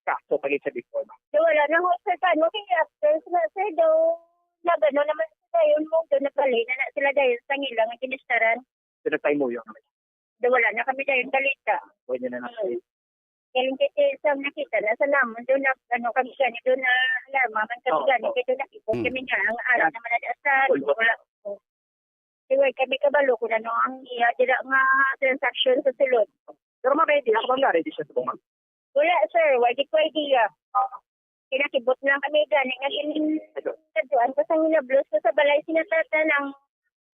kaso pagit sa before. So, wala na ho, sir. Paano kaya after sir daw, nagano naman sila yun mo, doon nagbalay na sila dahil sa ngilang ang kinistaran. So, nagtay mo yung naman. So, wala na kami dahil talita. Pwede na natin. Kaya kasi sa nakita na sa naman, doon na, kami gani, doon na alarma, man kami gani, kaya doon nakipot kami nga, ang araw naman na sa wala. Siway kami kabalo kung ano ang iya, dila nga transaction sa sulod. Pero mabedi, ako bang ready siya sa bumang? Wala, sir. Wadi ko idea. Kinakibot lang kami gani. Ngayon, kaduan ko sa nilablos ko sa balay sinatata ng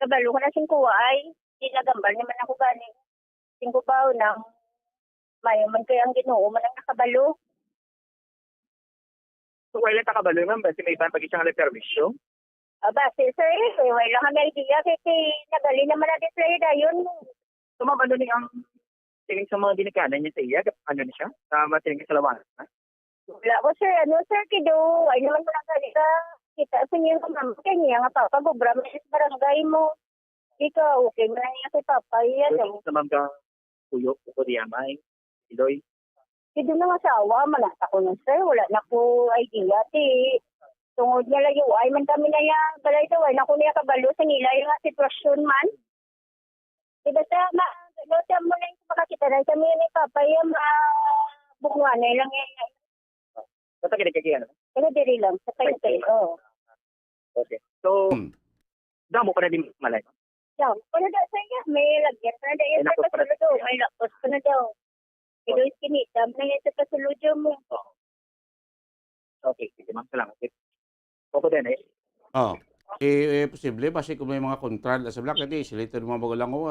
kabalo ko na singkuwa ay ginagambal naman ako gani. Singkubaw ng mayaman kayo ang ginoo man ang nakabalo. So, wala ta kabalo ma'am, kasi may ibang pag-isang permisyo? Base sir, wala kami idea kasi nagali naman natin Florida yun. So ma'am, ano ni ang tingin sa mga ginikanan niya sa iya? Ano na siya? Matingin sa lawan. Wala ko sir, kido, ay naman mo lang ka kita sa niyo ma'am, kanya nga papa, gubra mo sa barangay mo. Ikaw, okay mo na niya kay papa, yan. Sa ma'am ka, puyo, ko di amay, iloy. Kido na nga asawa, malata ko nun sir, wala na ko idea, tungod nga layo, ay man kami na yan, balay daw, ay naku niya kabalo sa nila yung sitwasyon man. Basta, notam mo na yung makakita na kami ni Papa, yung bunga na lang yan. Basta kinagkagiyan? Pero diri lang, sa tayo, oo. Okay. So, damo pa na din malay. Damo pa na daw, sir, may lagyan pa na daw, yung sa pasulod, may lakos pa na daw. Ito yung kinita, may sa pasulod mo. Okay, sige ma'am, salamat. Opo din posible basi kung may mga kontral sa black kasi sila ito mga bago lang ko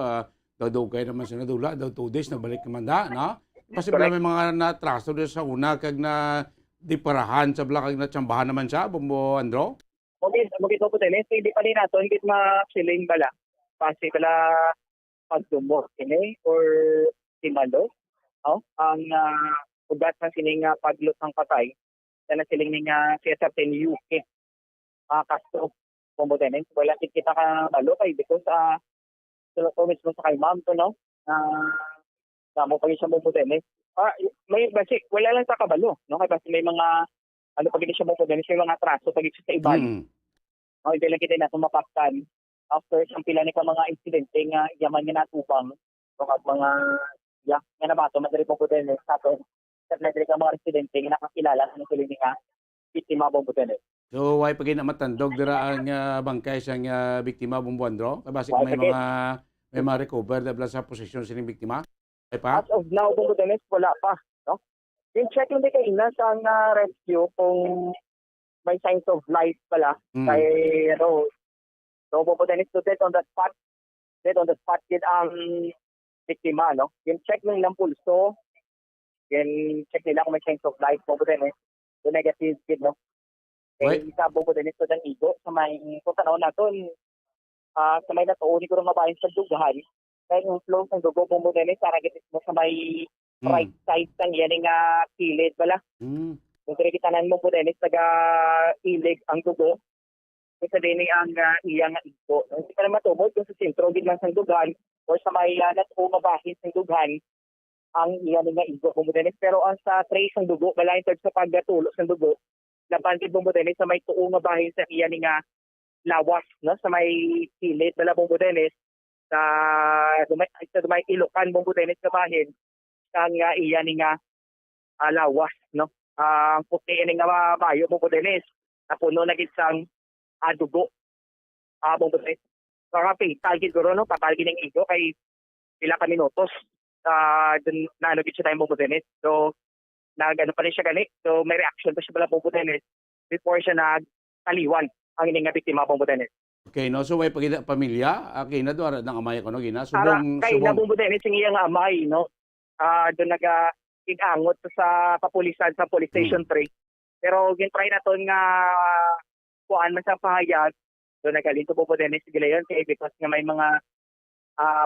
daw naman sa nadula daw 2 days nagbalik naman na posible may mga natraso doon sa una kag na diparahan sa black kag natsambahan naman siya Bombo Andro. Okay, po din hindi pa rin nato higit ma-siling bala kasi bala pagdumot ini or timalo ang ugat ng siling paglot ng patay na siling nga siya certain UK kasto komodenen wala kita ka balo kay because so mismo sa kay ma'am to no damo pa siya komodenen may basic wala lang sa kabalo no kay basta may mga ano pag siya komodenen siya mga traso pag sa iban hindi lang kita na tumapaktan after sa pila ni ka mga insidente nga yaman nga natupang so mga nga nabato madiri komodenen sa to sa madiri ka mga residente nga nakakilala ng siling nga biktima komodenen. So, why pag matandog dira ang bangkay siyang biktima Bumbuandro? Kabasi may mga recover dahil sa posisyon sining biktima? Ay pa? As of now, Bumbudanes, wala pa. No? Yung check yung di kayo sa rescue kung may signs of life pala. Kay, so Bumbudanes to dead on the spot. Dead on the spot din ang biktima, no? Yung check ng ilang pulso, yung check nila kung may signs of life, Bumbudanes, yung negative kid, no? Kaya isa po din ito ng igo sa may kung tanaw natin sa may natuon ko rin mabahin sa dugahan kaya yung flow ng dugo po din saragit mo sa may right side ng yan nga kilid bala kung kirikitanan mo po din taga-ilig ang dugo isa din ang iyang igo hindi ka na matubod kung sa sentro din lang sa dugahan o sa may natuon mabahin sa dugahan ang iyang nga igo po din pero ang sa trace ng dugo bala in terms sa pagtulos ng dugo labanggit Bumbudenes sa may tuong nga bahin sa iya nga lawas no sa may kilid bala Bumbudenes sa dumay Ilocan Bumbudenes nga bahin sa nga iya nga lawas no ang puti ni nga bayo Bumbudenes na puno na gid sang dugo Bumbudenes karapi tagid guro no papalgi ning igo kay pila ka minutos dun na gid siya tayong Bumbudenes so nagano pa rin siya gani. So may reaction pa siya pala Bumbudenes before siya nagtaliwan ang ining biktima Bumbudenes. Okay, no? So may pamilya, na doon ng amay ko, no? Kay na Bumbudenes yung iyang amay, no? Doon nag-igangot sa kapulisan sa police station 3. Pero gintry na to nga kuan man sa pahayag, doon nagalinto Bumbudenes gila yun kay because nga may mga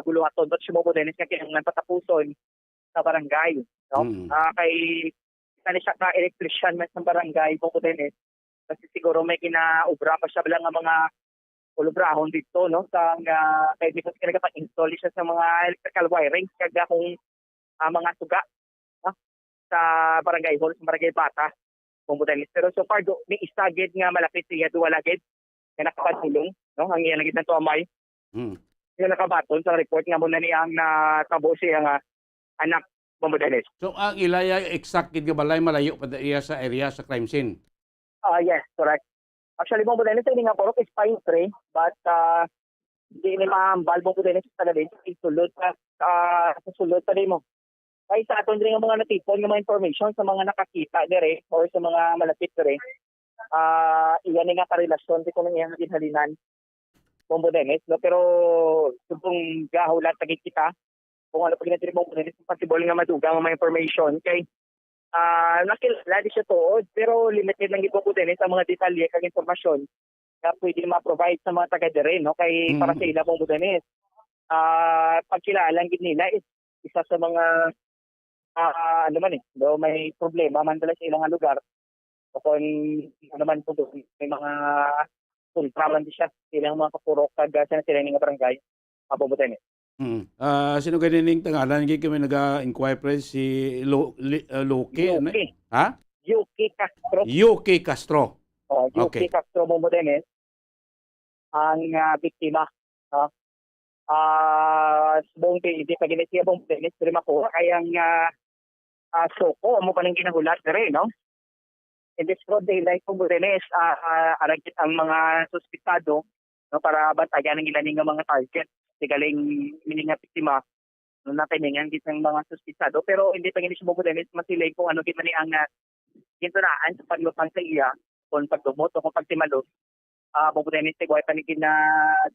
buluhaton doon si Bumbudenes nga kailangan patapuson sa barangay. No? Kay isa siya ka-electrician man sa barangay Bumbudenes kasi siguro may kinaubra pa siya lang ng mga ulubrahon dito no sa kay because nagpag-install siya sa mga electrical wiring kaya kung mga suga no? Sa barangay hall sa barangay Bata Bumbudenes pero so far may istagid nga malapit siya duwala gid nga nakapatulong no ang iya lagit na to amay yung nakabaton sa report nga muna niya ang natabo siya nga anak Bumbudenes. So ang ilaya exact gid balay malayo pa iya sa area sa crime scene. Yes, correct. Actually Bumbudenes ay nga porok is pine tree but di ni maambal Bumbudenes sa din isulod sa sulod pa mo. Kay sa aton din nga mga natipon nga mga information sa mga nakakita dire or sa mga malapit dire. Iyan nga karelasyon di ko nang iyang ginhalinan Bumbudenes no pero subong gahulat tagit kita kung ano pag natiri mo Bumbudenes possible nga madugang mga information kay nakilala di siya tuod pero limited lang gid Bumbudenes sa mga detalye kag impormasyon na pwede ma-provide sa mga taga-dire, no? Kay para sa ila pong Budanes. Pagkilalang gid nila is isa sa mga ano man do may problema man dala sa ilang nga lugar. O kung ano man po doon, may mga kontraman di siya silang mga kapurok kag sa sila nga barangay. Apo Budanes. Sino ganing tangalan gi kami naga-inquire pre si Loki, ano? Ha? Yuki Castro. Yuki Castro. Yuki Okay. Castro Momodenes ang biktima. Buong hindi pa ginisiya buong Momodenes pero makuha kayang soko mo pa nang ginahulat rin, no? In this broad daylight po Momodenes aragit ang mga suspitado, no, para bantayan ang ilan nga mga target sigaling mininga biktima no natingan git ng mga suspitado pero hindi pa ginisya Momodenes masilay kung ano gid man ang gintunaan sa paglupang sa iya kung pagdumot o kung pagtimalo. Momodenes tigway panigin na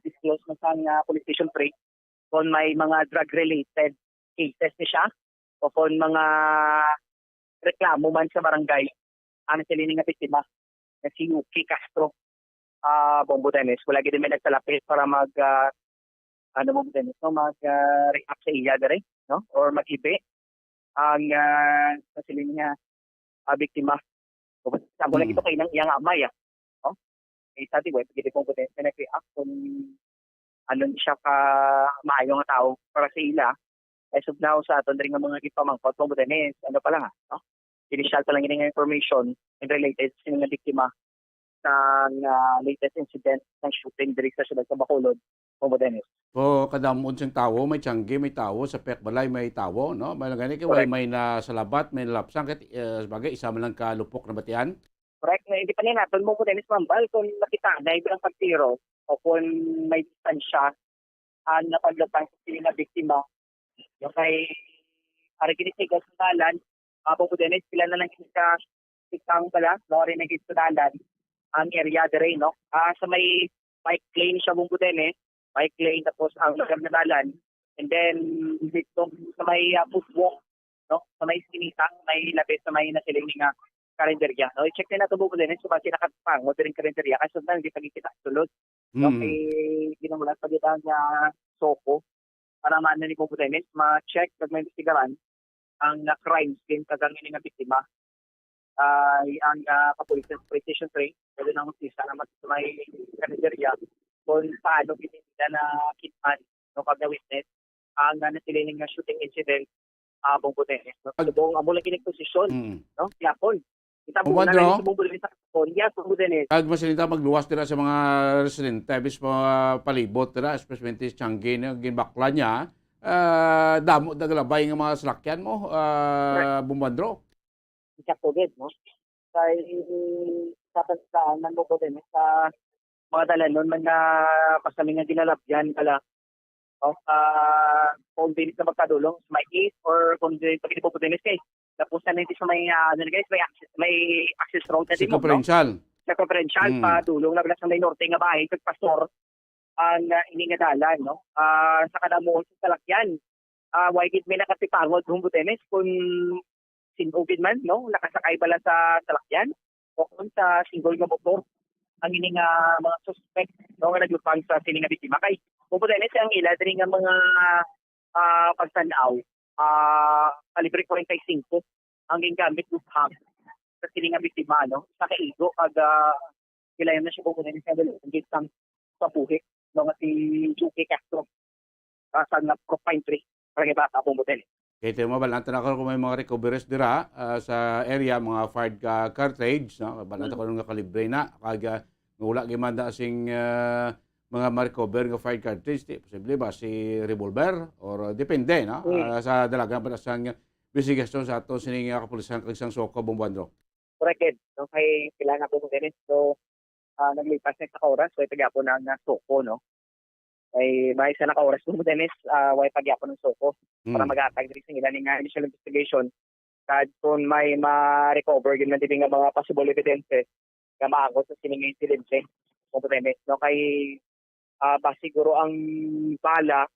disclose ng police station 3 kung may mga drug-related cases ni siya o kung mga reklamo man sa barangay ang silini nga biktima na si Yuki Castro. Momodenes wala gid may nagsalapit para mag Momodenes no mag-react sa iya dere, no, or mag-ibe ang silini nga biktima. Sabo lang ito kay nang iyang amay. Oh? Sa tiway, pagkita pong potensya na react kung ano siya ka maayo nga tao para sa ila. As of now, sa aton rin nga mga ipamangkot pong Budanes, ano pa lang no? Initial pa lang yung information and related sa mga biktima sa latest incident ng shooting diri sa siyudad sa Bacolod, pong Budanes. O kadamon siyang tawo, may tiyanggi, may tawo, sa Pekbalay may tawo, no? May gani kay may na salabat, may lapsang ket bagay isa man lang kalupok na batian. Correct, na hindi pa niya natin mo Budanes mambal kung makita na ibang pagtiro o kung may distansya na paglupang sa sila na biktima. Yung kay Arikinitigas sa dalan, po Budanes sila na lang ikang pala, no rin nag-istudalan ang area dire, no? Sa may bike lane siya mong Budanes, bike lane tapos ang lugar na dalan, and then dito sa may footwalk, no, sa may sinitang may lapit sa may nasiling nga karinderya, no, i-check na nato bubo din so basi nakatpang mo din karinderya kasi hindi pa kita sulod, no, ginamulat pa dito nga soko para man ni bubo din ma-check pag may investigaran ang crime scene kagang ini nga biktima. Ang kapulisan sa Station 3 pwede nang mag-isa na may karinderya kung paano pinila na kitman no kag witness ang nasiling nga shooting incident bong Budanes. Buong amo lang kining posisyon, no? Yapon. Kita mo na sa bong Budanes sa Korea, bong Budanes. Kag masalita magluwas dira sa mga residente bis mga palibot dira especially sa Tiangge na ginbakla niya. Damo daglabay nga mga salakyan mo, Bumbandro. Ikatugid, no? Kay sa nan mo Budanes sa mga dalanon man nga pasami nga ginalabyan pala kung dinis na magkadulong may east or kung dinis na pagkitipupudinis kay tapos na hindi sa may guys may access road na din mo sa conferential pa dulong na sa may norte nga bahay kag pastor ang ini nga dalan no sa kadamo sa salakyan why gid may nakatipangod kung Budanes kung sinugid man no nakasakay pala sa salakyan o kung sa single nga motor ang ini nga mga suspect no nga naglupang sa sini nga biktima kay Budanes ang ila diri nga mga pagtanaw kalibre 45 ang gingamit uphang sa sini nga biktima no sa kaigo ag kilayon na siya Budanes sa dalo gitang sa buhi no nga si Yuki Castro sa na profile 3 para bata pong Budanes. Kaya mabalanta na ako kung may mga recoveries dira sa area, mga fired cartridge, no? Balanta ko nga kalibre na. Kaya wala gimanda sing mga ma-recover nga fired cartridge. Posible ba si revolver or depende no? Sa dalagang panasang bisigasyon sa ato sining kapulisan kag isang soko Bumbandro. Correct. No? Kay kailangan po Budanes. So, naglipas na sa oras. So, ipag-yapon na soko, no? Ay may isa naka-oras mo Budanes, way pagyapon ng soko para mag-atag diri sa ilang initial investigation. Kad kung may ma-recover gyud man dili nga mga possible evidence nga maangkot sa sining incident mo Budanes. No kay siguro ang bala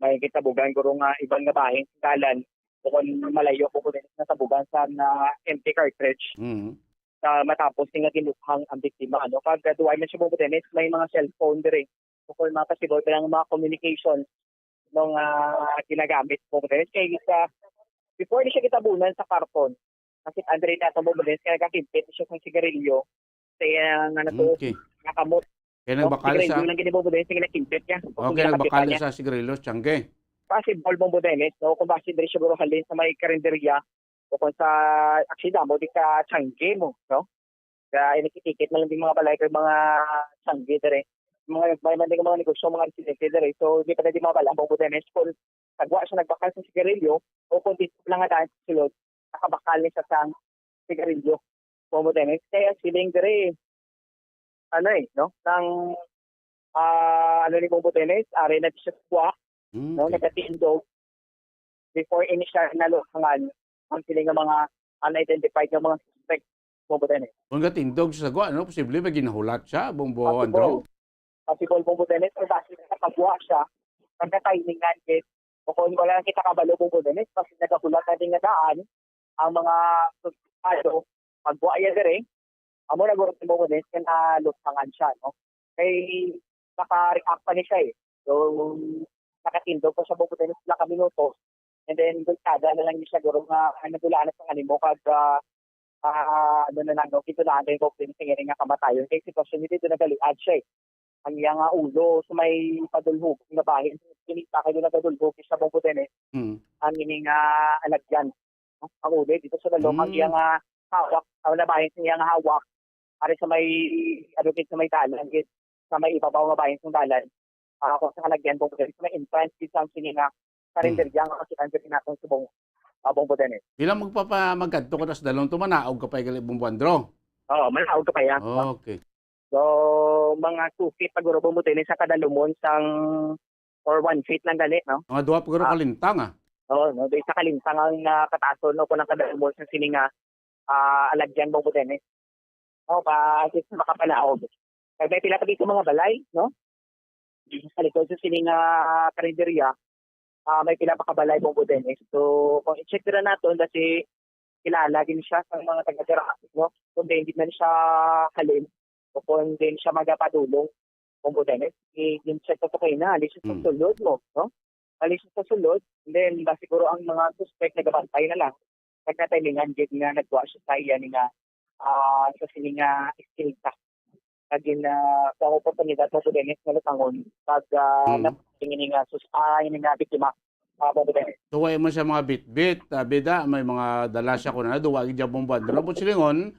may kitabugan guro nga ibang nga bahin sa dalan kung malayo po Budanes na tabugan sa na empty cartridge. matapos nga ginukhang ang biktima. No? Pag duway man siya bumudenes, may mga cellphone dire. Kung mga possible lang mga communications nung ginagamit bumudenes. Kaya before di siya kitabunan sa karton, kasi Andre na itong bumudenes, kaya kakimpit siya ng sigarilyo. Kaya nga na to, nakamot. Kaya nagbakal sa... Sigarilyo lang ginabudenes, kaya nakimpit niya. Okay, nagbakal sa sigarilyo, tiyangge. Possible bumudenes, no? Kung basi dire siguro halin sa may karinderya, o kung sa aksida mo, di ka tiyangge mo, no? Kaya inikitikit na lang din mga balay kay mga tiyangge dire. May man din mga negosyo, mga residente dire. So, hindi pa na di mga balay, ang bumudenes. Kung sagwa siya nagbakal sa sigarilyo, o kung dito lang nga dahil sa silod, nakabakal niya sa sigarilyo. Bumudenes. Kaya siling dire, no? Nang, ni bumudenes, ari na siya sagwa, no? Nagatindog, before initial na luhangan, ang sila nga mga unidentified nga mga suspect bumudenes. Kung gatindog sa sagwa, ano? Posible ba ginahulat siya, Bumbo Andro? Possible bumudenes, o basi nakapagwa siya, pagka-timingan, o kung wala lang kita kabalo bumudenes, kasi nagahulat na din nga daan, ang mga suspect, pagwa yan dire, amo nagurot ni bumudenes, kaya na luhangan siya, no? Kaya naka-react pa niya siya, eh. So, nakatindog pa siya bumudenes lang ka minutos. And then, bulkada na lang niya siguro nga nadulaan sa kanimo kag kitulaan din ko pinigyan nga kamatayon. Kaya sitwasyon nito nagaliad siya. Ang iyang ulo sa may padulhog nga bahin. Kinita kayo nagdulhog sa bumudenes. Ang ining alagyan. Ang ulo dito sa dalong ang iyang hawak. Ang nabahin sa iyang hawak. Ari sa may sa may dalan. Sa may ibabaw nga bahin sa dalan. Kung sa kalagyan bumudenes. Sa may entrance dito ang sininga. Karinderya nga kasi kandir natin subong bumudenes. Ilang magpapamadto ko tas dalong tumanaog ka pa igali Bumbandro. Oo, manaog ka pa yan. Okay. So, mga 2 feet paguro bumudenes sa kadalumon sang or 1 feet lang gali, no? Mga duwa paguro kalintang Oo, no, doon sa kalintang ang katason no, kung ng kadalumon sa sininga alagyan bumudenes. O, at least makapanaog. Kaya may pila pa dito mga balay, no? Sa likod sa sininga karinderya, may pila pa kabalay bumudenes. So, kung i-check na natin kasi kilala din siya sa mga taga-tira, no? Kung hindi na siya halin o kung hindi siya magapadulong bumudenes, i-check ko kayo na, alis siya sa sulod mo, no? Alis siya sa sulod, and then siguro ang mga suspect nagabantay na lang. Nagkatilingan din nga nagwa siya sa iya nga sa sininga iskinita. Agin sa oportunidad mo bumudenes nga lutangon pag napakingin nga biktima bumudenes. Tuway mo siya mga bit-bit, bida, may mga dala siya kung duwagin siya Bumbandro. But silingon,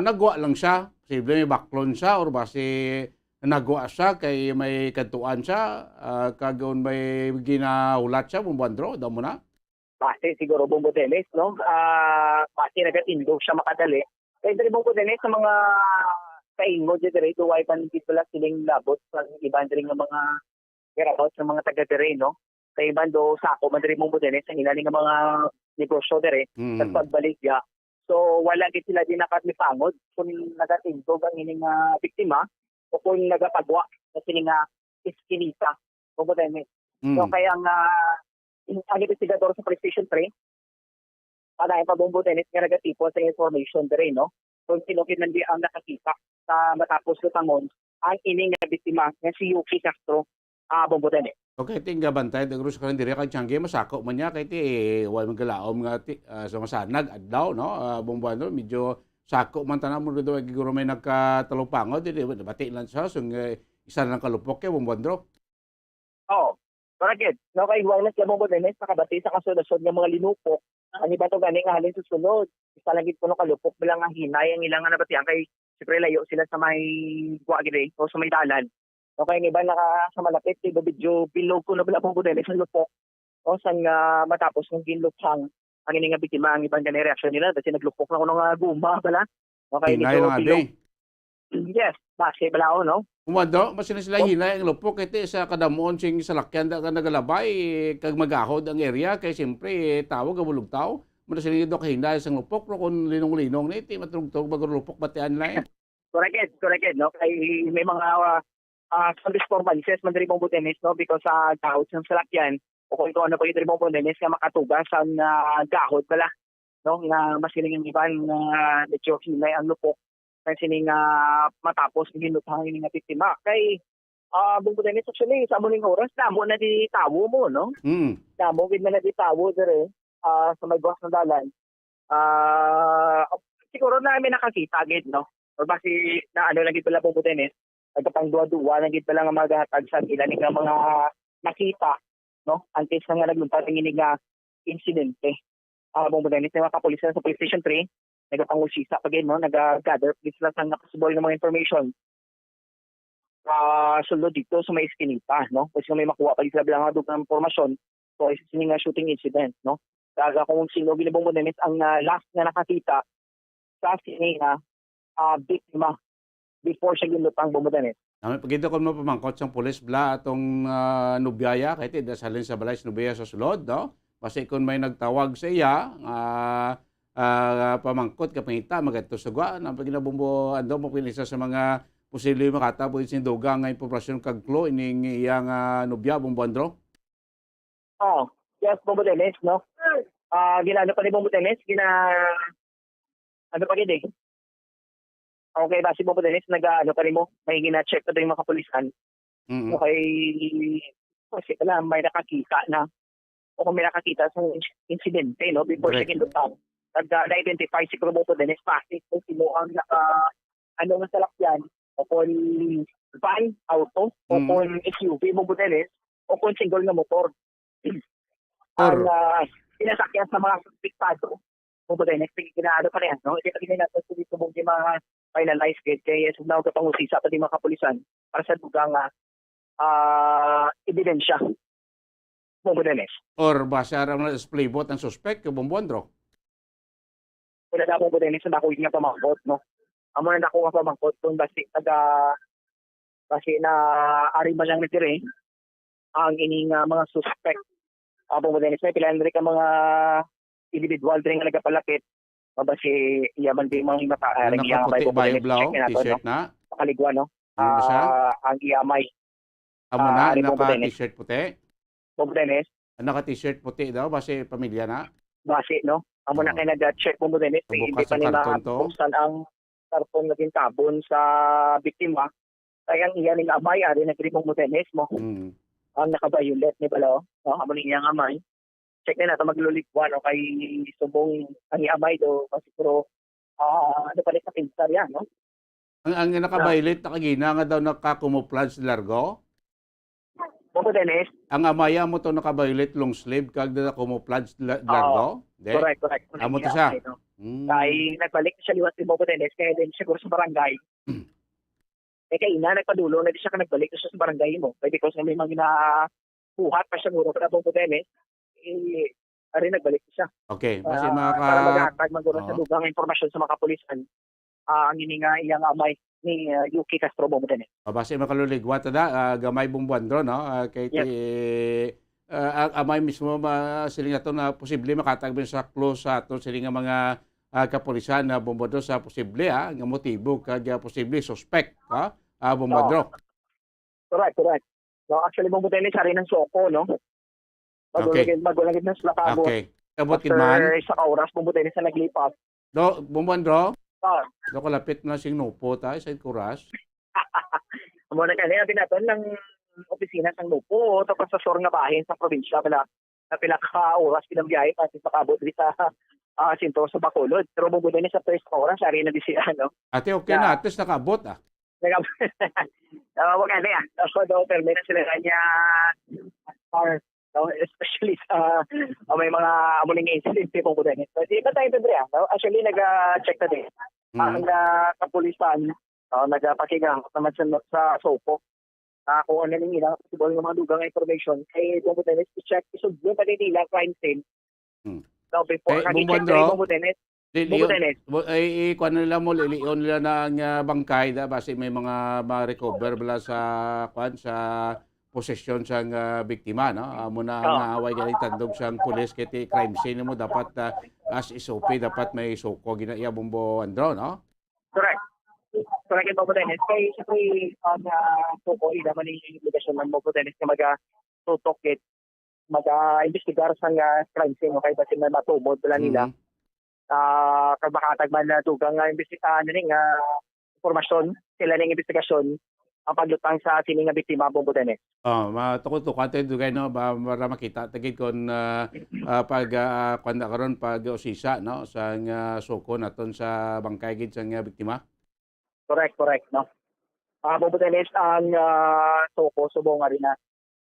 nagwa lang siya. Posible may baklon siya or basi nagwa siya kay may kantuan siya, kagaon may ginahulat siya Bumbandro, daw mo na? Base siguro bumudenes, no? Base nagatindog siya makadali. Kaya dari bumudenes sa mga kaingo dire duway pan dito lang siling labot sa iban dire nga mga whereabouts ng mga taga dire, no? Kay bando sako man dire bumudenes sa ilalim nga mga negosyo dire sa pagbaligya. So wala gid sila din nakatipangod kung nagatindog ang ining biktima o kung nagapagwa sa sining iskinita bumudenes. So kaya ang investigador sa police station 3 para pa bumudenes nga nagatipon sa information dire, no? Kung sino kinandi ang nakakita sa matapos lutangon ang ining nga biktima nga si Yuki Castro bumudenes. Okay, tinga bantay dagro sa kalendari kay Tiangge masako man niya kay ti wala magalaom nga sa masanag adlaw no Bumbandro medyo sako man tanan mo do giguro may nagkatalupangod di bati lang sa so isa lang kalupok kay Bumbandro. Oh, correct. No kay wala sa bumudenes nakabati sa kasunod nga mga linupok. Ang iba to gani nga halin susunod. Isa lang gid kuno kalupok bilang nga hinay ang ilang nga nabatian kay siyempre layo sila sa may guwa gid o sa may dalan. Okay, ang iba naka sa malapit, iba video bilog ko na bala bumudenes sa lupok. O sang matapos ng ginluphang ang ining nga biktima ang ibang ganay reaksyon nila kasi naglupok na kuno nga guma bala. Okay, hinay lang bilog. Yes, base bala o no. Kumando, mas sila hinay ang lupok kay sa kadamuon sing salakyan da nagalabay kag magahod ang area kay siyempre tawag gabulog tao. Muna sila do kay hinay sang lupok pero kung linong-linong ni ti matrugtog bago lupok batian lang. Correct no kay may mga some disturbances man diri bumudenes no because sa gahod sang salakyan o kung ito ano pa yung bumudenes nga makatugas ang gahod bala no nga masiling ang iban nga medyo hinay ang lupok kay sining matapos ginutang ini nga biktima kay bungod ni actually sa muling oras damo na di tawo mo no damo gid na di tawo dire sa may buwas ng dalan siguro na may nakakita gid no or basi na ano lagi pala bungod ni nagkapang duwa-duwa lagi pala nga maghatag sa ilan nga mga nakita no antes nga nagluntad ang ini nga insidente bungod ni mga kapulisan sa police station 3 nagapangusisa pag no nag-gather please lang sa possible nga mga information sulod dito sa may iskinita no kasi may makuha pa sila bilang ng impormasyon so isa nga shooting incident no kaya kung sino ginabong mo ang last na nakakita sa sinina biktima before siya ginutang bumudanet. Pagkita ko mo pamangkot sa pulis bla atong nubyaya kahit dasalin sa balay sa nubyaya sa sulod no kasi kung may nagtawag sa iya pamangkot kapangita magadto sa gwa na pag ginabumbo ando mo pinisa sa mga posible makatabo sin dugang nga impormasyon kagklo ining iyang nubya Bumbandro. Yes Bumbudenes no. Ginano pa ni Bumbudenes ano pa gid okay base Bumbudenes nag-ano pa rin mo may gina-check pa yung mga kapulisan. Okay kasi alam may nakakita na o kung may nakakita sa insidente no before siya ginutang nag-identify si Bumbudenes pasti kung sino ang ano nga salakyan o kung van, auto, o kung SUV, Bumbudenes, o kung single na motor. Ang pinasakyan sa mga suspiktado, Bumbudenes, ginaano pa rin, no? Hindi pa natin sa dito mong mga finalized gate, kaya sugnaw ka pangusisa pa din mga kapulisan para sa dugang ebidensya, Bumbudenes. Or basa ram na display bot ang suspect ka Bumbandro? Wala na Bumbudenes na nakuha nga pamangkot, no? Amo na nakuha pamangkot kung basi na ari ba lang natire ang ining mga suspect Bumbudenes may pilan rin ka mga individual rin nga nagapalapit basi iyaman din mga mata yang may Bumbudenes t-shirt na pakaligwa no ang iyamay amo na naka t-shirt puti Bumbudenes naka t-shirt puti daw basi pamilya na basi no amo na kay nag-check Bumbudenes hindi pa nila buksan ang karton na tabon sa biktima kaya ang iya nila amay ari nagrimong Bumbudenes mo ang nakabayulet ni balo no amo ni iyang amay check na nato maglulikwan o kay subong ang iamay do siguro ano pa rin sa pinsar yan no ang nakabayulet nakagina nga daw nakakumuflage largo Bumbudenes ang amaya mo to nakabayulet long sleeve kag nakakumuflage largo correct amo to siya kay nagbalik siya liwat ni Bumbudenes kaya din siguro sa barangay kaya ina nagpadulo na di siya ka nagbalik siya sa barangay mo kaya because may mga ginabuhat pa siya muro para Bumbudenes ari nagbalik siya okay para maghatag maguro sa dugang impormasyon sa mga kapulisan ang ini nga iyang amay ni Yuki Castro Bumbudenes base makaluligwa tada gamay Bumbandro no kay amay mismo siling ato na posible makatagbin sa close sa ato siling nga mga kapulisan na Bumbandro sa posible nga motibo kag posible suspect Bumbandro. Correct. No, actually Bumbudenes ari ng soko no. Magulagid ng slakabo. Okay. Abot kid man. Sa oras Bumbudenes na naglipas. Do Bumbandro. Do kalapit na sing nupo ta sa kuras. Amo na kanina tinaton ng opisina sang nupo tapos sa sor nga bahin sa probinsya pila ka oras pinambiyahe kasi sa kabot sa sinto sa Bacolod. Pero Bumbudenes sa first oras ari na di siya no. Ate okay na ates nakabot wag na ya. So do permit sila kanya especially sa may mga amuling incident po ko din. So di ba tayo Pedro? Actually nag-check na din. Ang kapulisan nagpakigang naman sa SOPO. Kung ano nang ilang possible ng mga dugang information kay Bumbudenes i-check isugbo pa din nila crime scene. So before nag-check na Bumbudenes ay kuan nila mo lilion nila ng bangkay da base may mga ma-recover bala sa kuan sa possession sang biktima no amo na nga away gali tandog sang pulis kay crime scene mo dapat as SOP dapat may suko ginaiya Bumbandro no correct Bumbudenes kay siyempre suko ida man yung obligasyon ng Bumbudenes na mag-tutok it mag-investigar sang crime scene no kay basi may matubod bala nila kag makatag man na tugang nga imbestigahan nga impormasyon sila ning investigasyon ang paglutang sa sini nga biktima Bongbong Tenes. Matukot-tukot dugay no para makita tagid kon pag kuanda karon pag usisa no sa nga suko naton sa bangkay gid sa nga biktima. Correct no. Bongbong Tenes ang suko subong nga rin na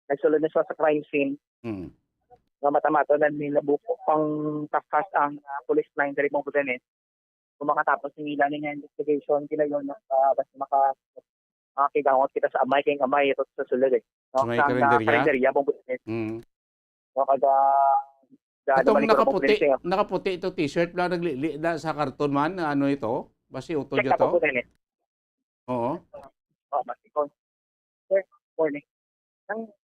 nagsulod na siya sa crime scene. Nga matamato na nilabuko pang takas ang police line dari Bongbong Tenes. Kung makatapos ng ilan nga investigation kinayon basta kigangot kita sa amay kay amay ito sa sulod no Sa may sa karinderya Bongbong Tenes. No kada itong nakaputi ito t-shirt lang naglili na sa karton man ano ito? Basi utol Check niya to. Bongbong Tenes. Oo. Basi kon. Sir, morning.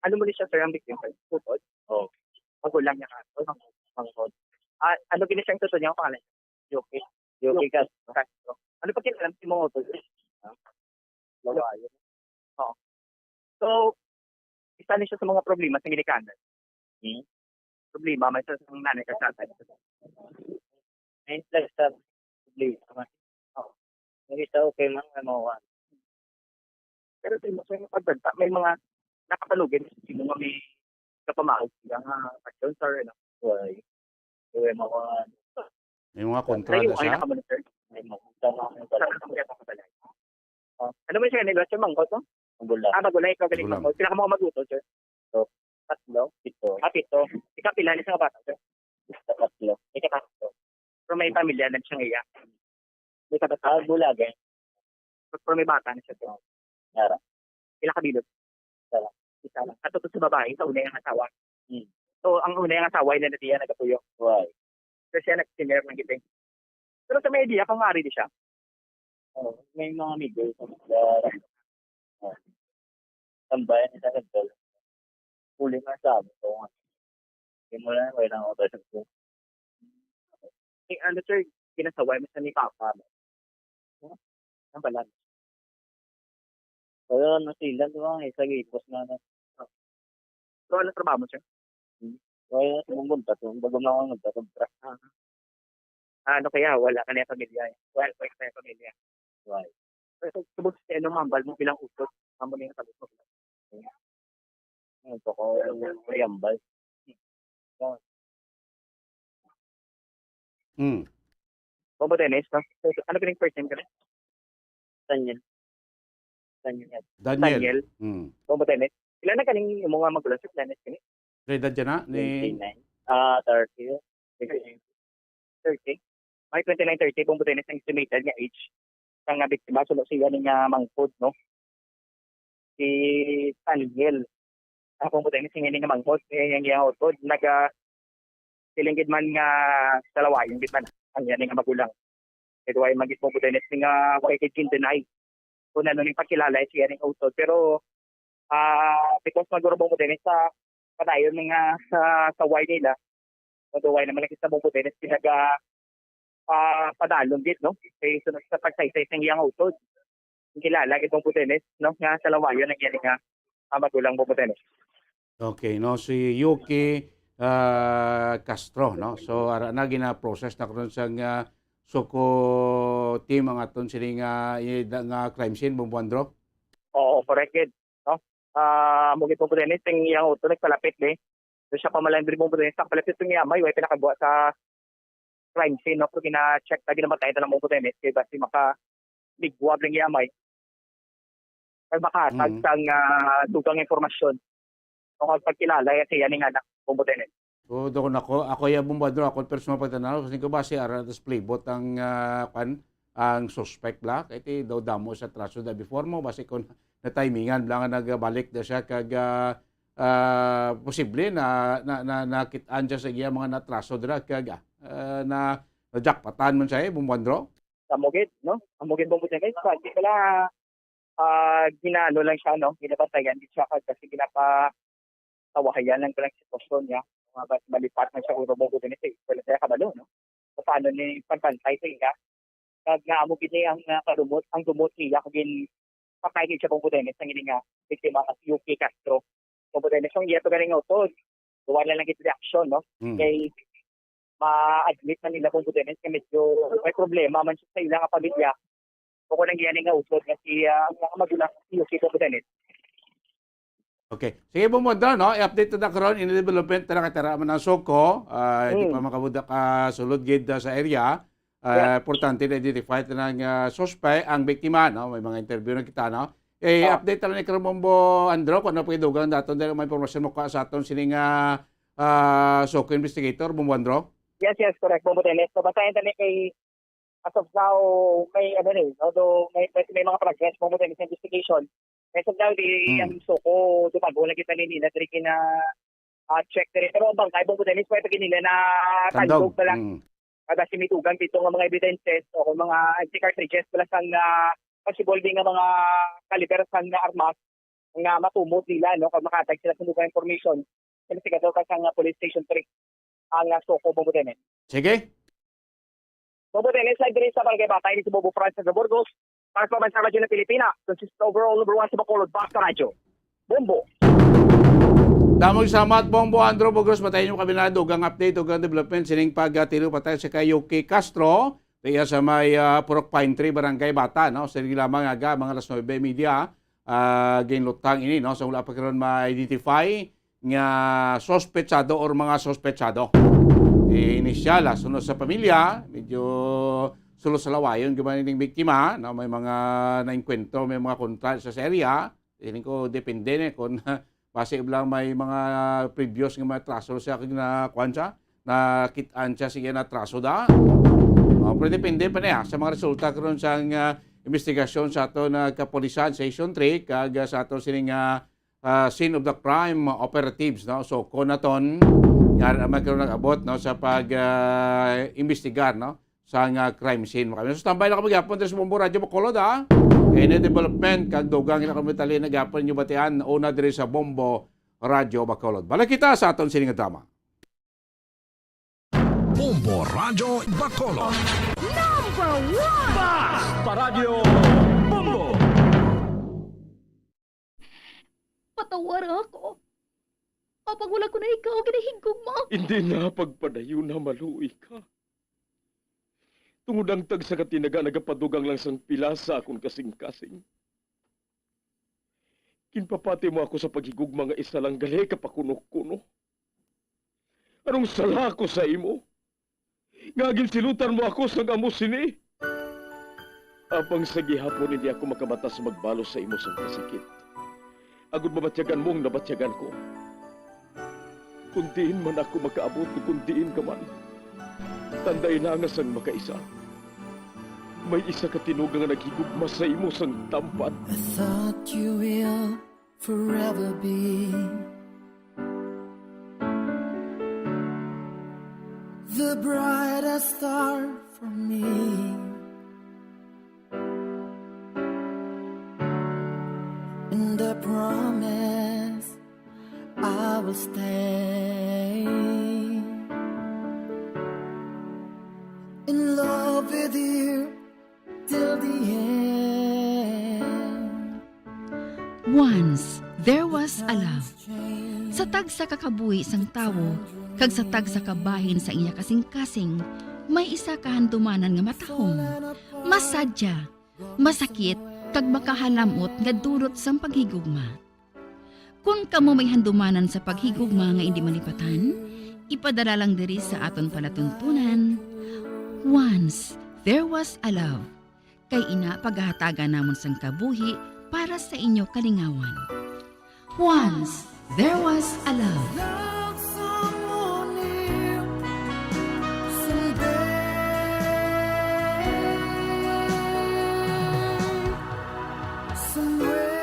Ano mo siya sir ang biktima? Utol. Oh. Magulang niya ka. Mangkod. Ano ginisang tuto niya ang pangalan? Yoki. Yoki Castro. Ano pa kinalam si mga utol? Lawayo. Oo. So, isa niya siya sa mga problema sa ginikanan. Problema, may sa nanay kasatay. May sa problema. Oo. Hindi siya okay man ano. Pero sa mga pagbanta, may mga nakatalugin sino nga may kapamahog sila nga action sir ano. Why? May mga kontra na siya. Ano ba siya negosyo mangkot no? Magulay ikaw galing mangkot. Sila ka mo maguto sir. So, 3, 7. 7. Ikaw pila ni sa bata sir? 3. Ikaw 3. Pero may pamilya na siyang iya. May kabata bulag eh. Pero may bata na siya sir. Yara. Ila ka bilog? Isa lang. At ito sa babae, sa una yung asawa. So, ang una yung asawa, na natiya nagatuyo. Why? Kasi siya nag-senior ng giting. Pero sa may idea, kung maaari di siya. May mga amigo sa mga tambayan ni sa Nagdal. Huli nga sabi ko nga. Hindi mo lang, wala nang auto ko. Ano sir, kinasaway mo sa ni Papa. Ang balan. Wala na sila, diba? Isa gipos na na. So, ano trabaho mo, sir? Wala na sumunta. Bago na ako nagtakontra. Ano kaya? Wala ka na yung pamilya. Well, wala ka na yung pamilya. Why? So, subog sa ano, mambal mo bilang usot. Mambal mo yung sabi mo. Ito ko, yambal. Bongbong Tenes, no? Ano ka yung first name ka na? Daniel. Bongbong Tenes. Ilan na kaning yung mga magulang sa Tenes kini? Edad dyan na? 29. 30. 30. May 29-30 Bongbong Tenes ang estimated nga age. Ang nga biktima, sulo siya ni nga mangkod, no? Si Daniel. Ang Bongbong Tenes, nga ni nga mangkod. Yung nga utod, silingkid man nga dalawa, yung bitman. Ang yan nga magulang. Ito ay magis Bongbong Tenes nga wakikid kindenay. Kung ano yung pagkilala siya ng utod. Pero, because maguro Bongbong Tenes sa padayon nga sa way nila, way naman sa Bongbong Tenes, pinaga padalong dit, no? Kaya sunod sa pagsaysay ng iyang utod. Kilala itong Bongbong Tenes, no? Nga sa lawayo ng yan nga magulang Bongbong Tenes. Okay, no? Si Yuki Castro, no? So, ara na gina-process na karon sa suko team ang aton sini nga crime scene Bumbandro. Oo, correct. No? Mugit Bongbong Tenes ang iyang utod nagpalapit eh. So siya pamalandri Bongbong Tenes palapit ng iyamay, way pinakabuha sa crime scene, no? Pero kina-check na ginamatay ito ng Bongbong Tenes kaya basi maka-bigwab ng iyamay. Kaya makatag sang tugang informasyon. Kung pagkilala, siya ni nga na Bongbong Tenes. So, doon ako yung Bumbandro, ako personal pagtanaw, kasi ko ba si Aradas Playbot ang suspect la, kaya daw damo sa traso da before mo, basi kung na timingan, lang nagbalik na siya kag posible na nakitaan siya sa iya mga natraso dira kag na jackpatan man siya Bumbandro. Amugit, no? Amugit Bongbong Tenes, kasi pala ginano lang siya, no? Ginapatayan din siya kasi tawahayan lang lang sitwasyon niya. Malipat na siya kung Bongbong Tenes, wala siya kabalo, no? So, paano ni pagpantay sa iya? Kag naamugin niya ang karumot, ang dumot niya, kagin pakaigin siya Bongbong Tenes, ang nga biktima si Yuki Castro. Bongbong Tenes, yung iya to galing utod. Wala lang ito reaksyon, no? Kay ma-admit na nila kung Budenes nga medyo may problema man siya sa ilang pamilya. O kung nangyari nga usod nga si ang mga magulang si Yusito Budenes. Okay. Sige po mo doon, no? I-update na karon in development na nakatara man ang Soko. Hindi pa makabuda ka sulod gid sa area. Importante na identify ng suspect ang biktima, no? May mga interview na kita, no? Update na ni Karamombo Andro kung ano po idugang daton dahil may impormasyon mo ka sa aton sining Soko investigator, Bumbo Andro. Yes, correct. Bumbo Budenes. So basahin tani kay as of now may although may mga progress Bumbo Budenes investigation. As of now, ang Soko, dumago na kita nila, triki na check na rin. Pero ang bangkay, Bumbo Budenes, pwede nila na tandog na lang. Kada simitugan dito ng mga evidences o mga anti-cartridges pala sang possible nga mga kaliber sang armas nga matumot nila, no? Kung makatag sila sa information. Investigador ka sang police station 3 ang Soko, Bumbo Budenes. Sige. Bumbo Budenes, live rin sa Barangay Batay, ni Bobo Francis de Burgos. Para sa Bansang Radyo ng Pilipina, consist overall number 1 sa Bacolod, Basta Radyo. Bumbo. Damog salamat, Bombo Andro Bugros. Matayin yung kabinado. Gang update o gang development. Sining pagtilo patay sa kay Yuki Castro. Kaya sa may Purok Pine Tree, Barangay Bata. No? Sa lamang aga, mga alas 9 media. Ginlutang ini. No? So wala pa karoon ma-identify nga sospechado or mga sospechado. Inisyal, sunod sa pamilya. Medyo sulo sa lawayon, gumaning biktima, no? May mga nainkwentro, may mga kontra sa area. Hindi ko depende kung base lang may mga previous nga mga traso sa akin na kwansa, na kitaan siya sige na traso da. Pero depende pa niya sa mga resulta karon sa investigasyon sa ato na kapolisan Station 3 kag sa ato sining scene of the crime operatives, no? So konaton nga magkaroon nag-abot, no, sa pag investigar, no, sa crime scene. So tambay na kami gapon sa Bumbo Radyo Bacolod, ha? Kaya na development kag dugang na kami tali na gapon yung batian una diri sa Bumbo Radyo Bacolod. Balik kita sa aton sining drama. Bumbo Radyo Bacolod. Number 1! Basta Radio Bumbo! Patawar ako. Kapag wala ko na ikaw, ginahigog mo. Hindi na pagpadayo na maluwi ka. Tungod ang tag sa katinaga nagapadugang lang sang pila sa akong kasing-kasing. Kinpapati mo ako sa paghigugma nga isa lang gali kapakuno-kuno. Anong sala ko sa imo? Ngagin silutan mo ako sa amo sini. Apang sa gihapon hindi ako makabatas magbalo sa imo sang kasakit. Agud mabatyagan mong nabatyagan ko. Kundiin man ako makaabot, kundiin ka man. Tanday na nga sang makaisa. May isa ka tinugang nga naghigugma sa imo sang tampat. I thought you will forever be the brightest star for me. And I promise I will stay in love with you till the end. Once, there was a love. Sa tag sa kakabuhi sang tawo, kag sa tag sa kabahin sa iya kasing-kasing, may isa kahandumanan nga matahong. Masadya, masakit, kag makahalamot nga dulot sang paghigugma. Kung kamo may handumanan sa paghigugma nga hindi malipatan, ipadala lang diri sa aton palatuntunan. Once, there was a love. Kay ina paghahatagan namon sang kabuhi para sa inyo kalingawan. Once, there was a love. Love someone new someday. Somewhere.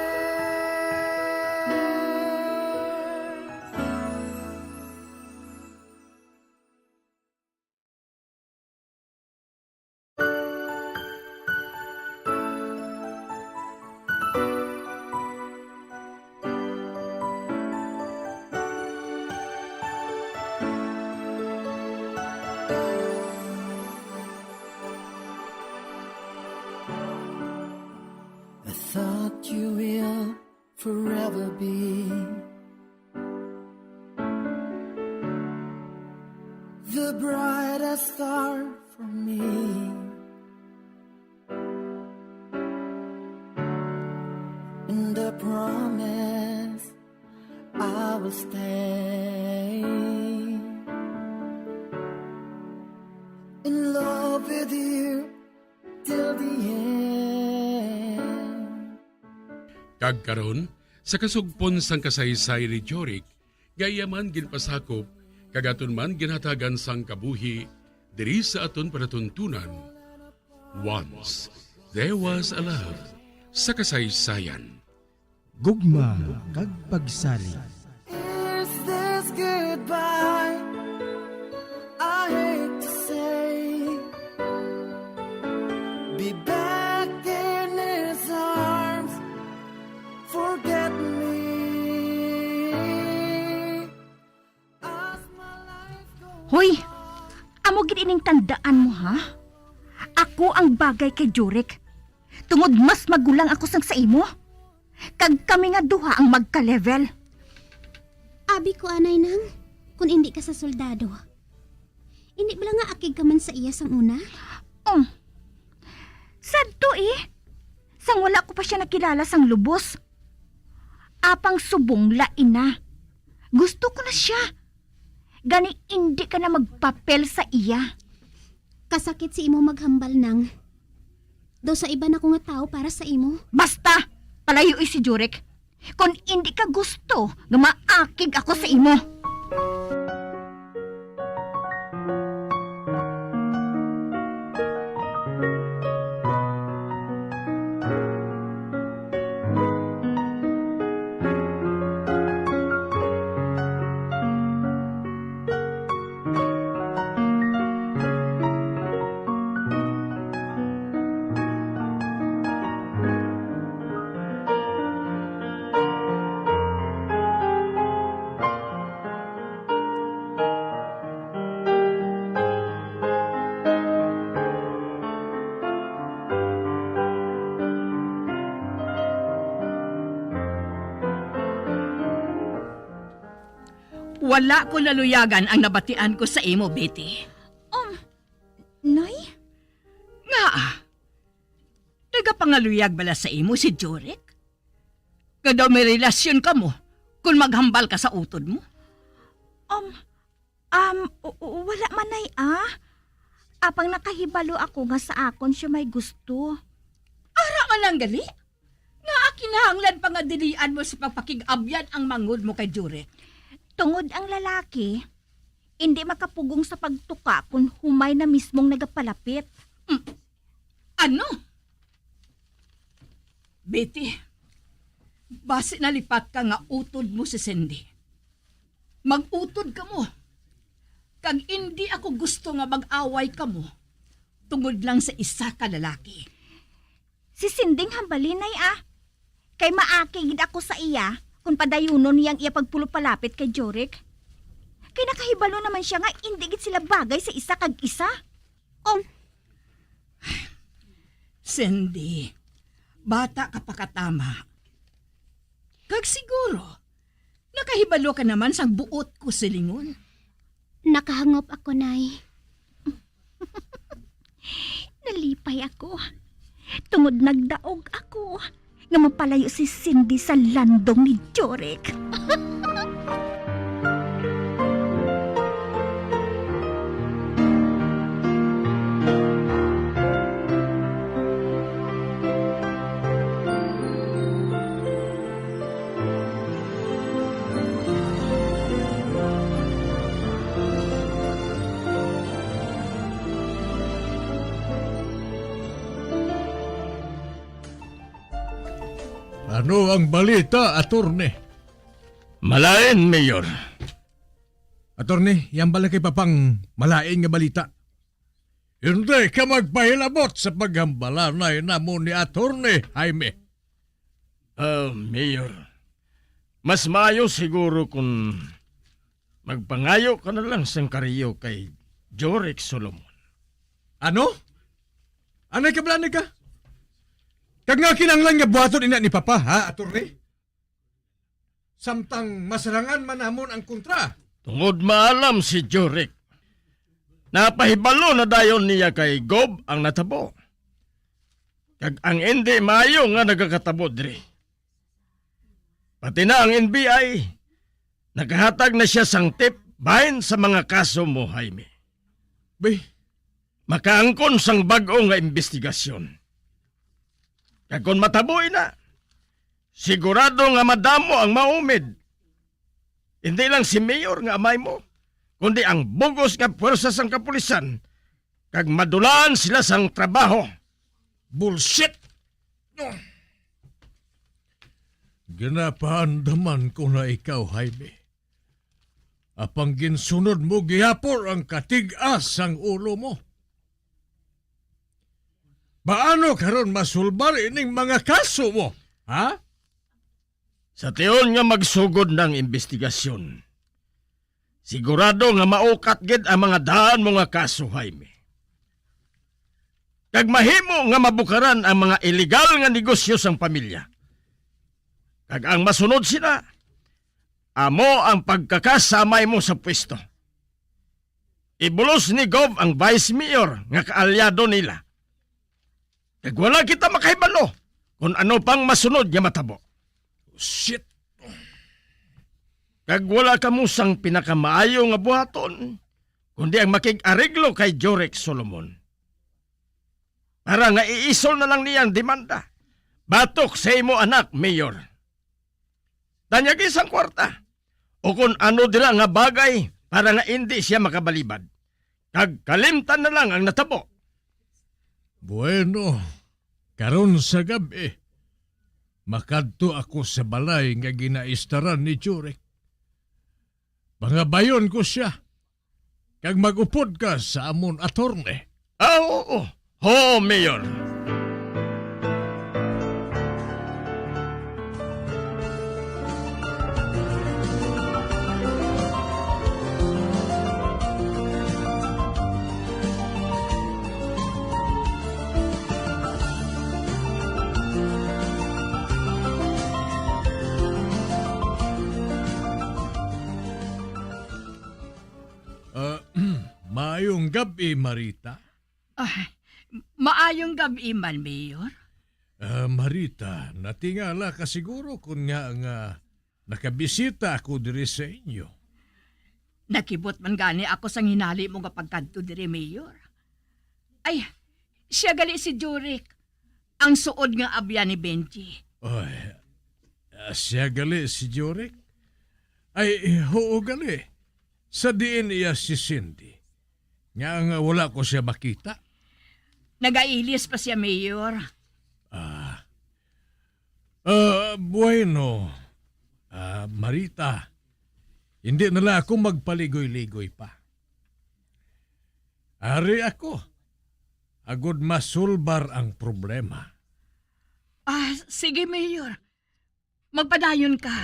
I thought you will forever be the bride set a star for me. In the promise I will stay in love with you till the end. Kagkaron, sa kasugpon sang kasaysay ni Jorik, gayaman ginpasakop, kagaton man ginhatagan sang kabuhi, diri sa aton panatuntunan. Once, there was a love sa kasaysayan. Gugma kag pagsali. Is this goodbye? I hate to say, be back in his arms, forget me. Hoy, amo gid ining tandaan mo ha? Ako ang bagay kay Jurek. Tungod mas magulang ako sang sa imo. Kag kami nga duha ang magka-level. Abi ko anay nang, kung hindi ka sa soldado. Hindi ba nga akig ka man sa iya sang una? Sadto sang wala ko pa siya nakilala sang lubos. Apang subong lain na. Gusto ko na siya. Gani hindi ka na magpapel sa iya. Kasakit si imo maghambal nang. Do sa iba na ko nga tao para sa imo. Basta! Palayo si Jurek. Kung hindi ka gusto, nga maakig ako sa imo. Wala ko naluyagan ang nabatian ko sa imo, Betty. Nay? Nga nagapangaluyag bala sa imo si Jurek? Kadaw may relasyon ka mo kung maghambal ka sa utod mo? Wala man nay Apang nakahibalo ako nga sa akon siya may gusto. Ara ka lang gali? Nga akinahanglan pa nga dilian mo sa pagpakigabyan ang mangod mo kay Jurek. Tungod ang lalaki, hindi makapugong sa pagtuka kung humay na mismong nagapalapit. Ano? Betty, base nalipat ka nga utod mo si Cindy. Mag-utod ka mo. Kag hindi ako gusto nga mag-away ka mo, tungod lang sa isa ka lalaki. Si Sinding hambalinay Kay maakigid ako sa iya, kung padayunon niyang iya pagpulupalapit kay Jurek. Kay nakahibalo naman siya nga indigit sila bagay sa isa kag isa. Cindy, bata ka pa katama. Kag siguro, nakahibalo ka naman sa buot ko silingon. Nakahangop ako, Nay. Nalipay ako. Tungod nagdaog ako nga mapalayo si Cindy sa landong ni Jurek. Ano ang balita, Atorne? Malain, Mayor. Atorne, yan bala kay papang malain nga balita. Hindi ka magpahilabot sa paghambalanay namo ni Atorne, Jaime. Mayor, mas maayo siguro kung magpangayo ka na lang sang kariyo kay Jurek Solomon. Ano? Anay ka blani ka? Kag nga kinanglan nga buhaton ina ni Papa, ha, Atorne? Samtang masarangan man namon ang kontra. Tungod maalam si Jurek Napahibalo na dayon niya kay Gob ang natabo. Kag ang hindi maayo nga nagakatabo diri. Pati na ang NBI, nakahatag na siya sang tip bahin sa mga kaso mo, Jaime. Makaangkon sang bag-o nga investigasyon. Kag kung mataboy na, sigurado nga madamo ang maumid. Hindi lang si Mayor nga amay mo, kundi ang bugos nga pwersa sang kapulisan, kag madulaan sila sang trabaho. Bullshit! Ginapaandaman ko na ikaw, Jaime. Apang ginsunod mo gihapor ang katigas ang ulo mo. Paano karon masulbar ining mga kaso mo, ha? Sa tiyon nga magsugod ng investigasyon, sigurado nga maukat gid ang mga daan mo nga kaso, Jaime. Kag mahimo nga mabukaran ang mga illegal nga negosyo sang pamilya. Kag ang masunod sila, amo ang pagkakasamay mo sa pwesto. Ibulos ni Gov ang Vice Mayor nga kaalyado nila. Kag wala kita makahibalo kung ano pang masunod nga matabo. Shit! Kag wala ka mo sang pinakamaayo nga buhaton, kundi ang makig-areglo kay Jorek Solomon. Para nga iisol na lang niyang demanda. Batok sa imo anak, Mayor. Tanyag isang kwarta. O kung ano dira nga bagay para nga hindi siya makabalibad. Kag kalimtan na lang ang natabo. Bueno, karon sa gabi, makadto ako sa balay nga ginaistaran ni Jurek. Pangabayon ko siya. Kag magupod ka sa amon attorney. Oo. Ho, Mayor. Maayong gabi, Marita. Maayong gabi man, Mayor. Marita, natingala ka siguro kung nga nakabisita ako diri sa inyo. Nakibot man gani ako sang hinali mo nga pagkadto diri, Mayor. Ay, siya gali si Jurek, ang suod nga abya ni Benji. Ay, siya gali si Jurek? Ay, oo gali. Sa diin iya si Cindy. Nga wala ko siya makita. Nagailis pa siya, Mayor. Bueno. Marita, hindi nala ako magpaligoy-ligoy pa. Ari ako. Agud masulbar ang problema. Sige, Mayor. Magpadayon ka.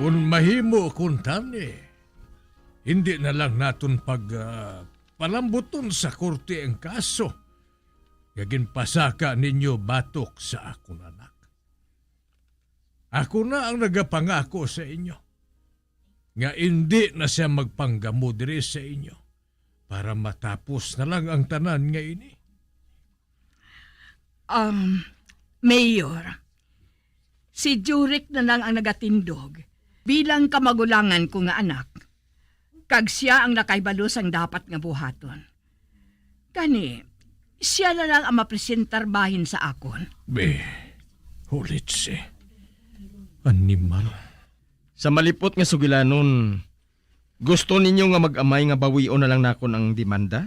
Kung mahimo kung tani, hindi na lang naton palambuton sa korte ang kaso. Gagin pasaka ninyo batok sa akong anak. Ako na ang nagapangako sa inyo. Nga hindi na siya magpanggamo diri sa inyo para matapos na lang ang tanan nga ini. Mayor, si Jurek na lang ang nagatindog bilang kamagulangan ko nga anak. Kag siya ang nakaibalo sang dapat nga buhaton. Kani, siya na lang ang mapresentar bahin sa akon. Hulit si animal. Sa malipot nga sugilanon, Gusto ninyo nga mag-amay nga bawion na lang nako ang demanda?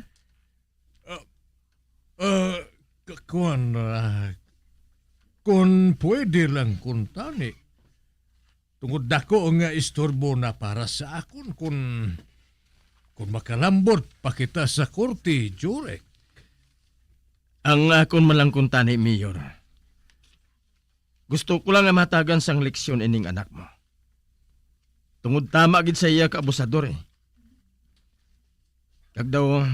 Kung pwede lang kung tani. Tungod dako nga istorbo na para sa akon kung makalambot pa kita sa korte, Jurek. Ang akon malang kung tani, Mayor. Gusto ko lang nga matagan sang leksyon ining anak mo. Tungod tama gid sa iya ka abusador eh. Kag daw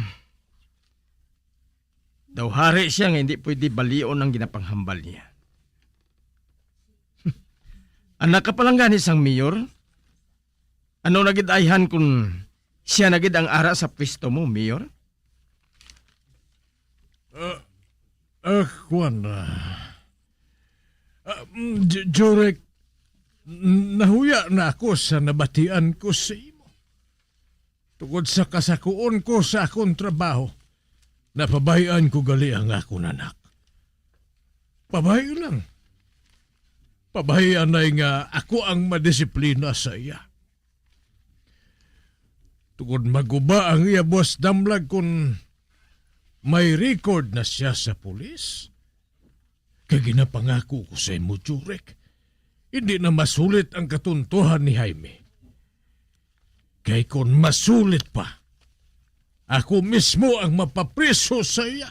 hari siya nga hindi pwede balion ang ginapanghambal niya. Anak ka palang gani sang mayor? Ano nagid ayhan kung siya nagid ang ara sa pwesto mo, Mayor? Juan, Jurek, nahuya na ako sa nabatian ko sa imo. Tungod sa kasakuon ko sa akong trabaho, napabayaan ko gali ang akong anak. Pabahay lang. Pabahayan na nga ako ang madisiplina sa iya. Tungod maguba ang iya boss damlag kung may record na siya sa pulis. Kaya ginapangako ko sa imo, Jurek. Hindi na masulit ang katuntuhan ni Jaime. Kaya kung masulit pa, ako mismo ang mapapriso sa iya.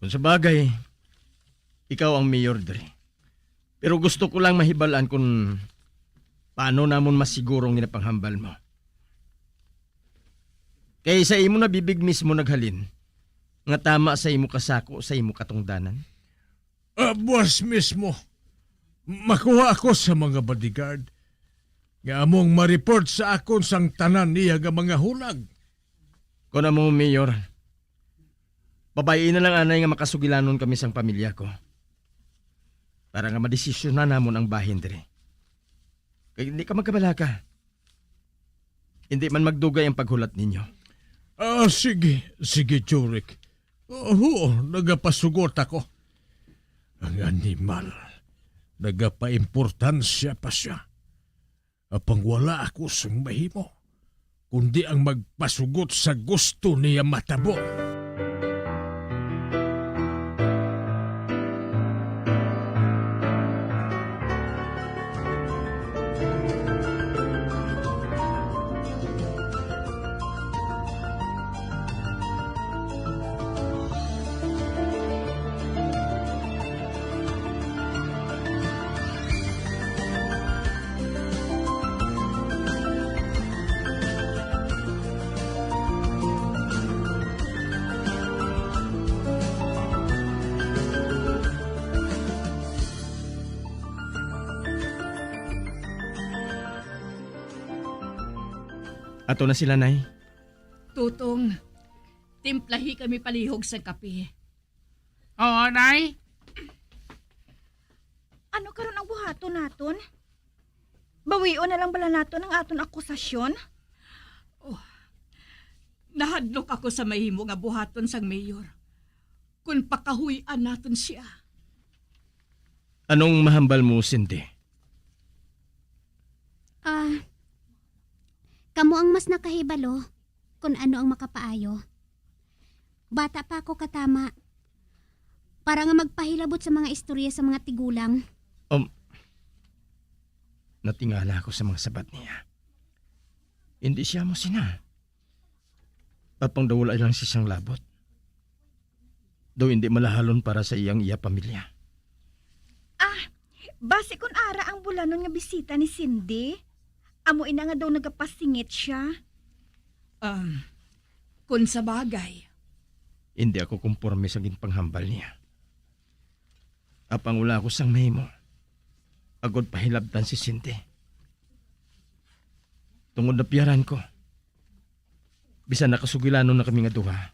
Kung sa bagay, ikaw ang mayor dre. Pero gusto ko lang mahibalaan kung paano namon masigurong ginapanghambal mo. Kaya sa imo na bibig mismo naghalin, nga tama sa imo kasako sa imo katungdanan. Boss mismo, makuha ako sa mga bodyguard nga among ma-report sa akon sang tanan niya nga mga hulag. Kung mo, Mayor, babayin na lang anay nga makasugilanon kami sang pamilya ko. Para nga madesisyon na namon ang bahin dire. Kaya hindi ka magkabalaka. Hindi man magdugay ang paghulat ninyo. Sige, Jurek. Oo, nagapasugot ako. Ang animal, nagapaimportansya pa siya. Apang wala ako sa mahimo, kundi ang magpasugot sa gusto niya matabo. Ato na sila, Nay. Tutong, timplahi kami palihog sa kape. Oo, Nay. Ano karon ang buhaton naton? Bawion na lang bala naton ang aton akusasyon? Nahadlok ako sa mahimo nga buhaton sang mayor. Kung pakahuyan naton siya. Anong mahambal mo, Cindy? Kamo ang mas nakahibalo kung ano ang makapaayo. Bata pa ako katama. Para nga magpahilabot sa mga istorya sa mga tigulang. Natingala ako sa mga sabat niya. Hindi siya mo sina. Apang daw wala lang siyang labot. Daw hindi malahalon para sa iyang iya pamilya. Base kun ara ang bulanon nga bisita ni Cindy. Amo ina nga daw nagapasingit siya. Kung sa bagay. Hindi ako kumporme sa ginpanghambal niya. Apang wala ako sang mahimo. Agod pahilabtan si Cindy. Tungod na piyaran ko. Bisan nakasugilanon na kami nga duha.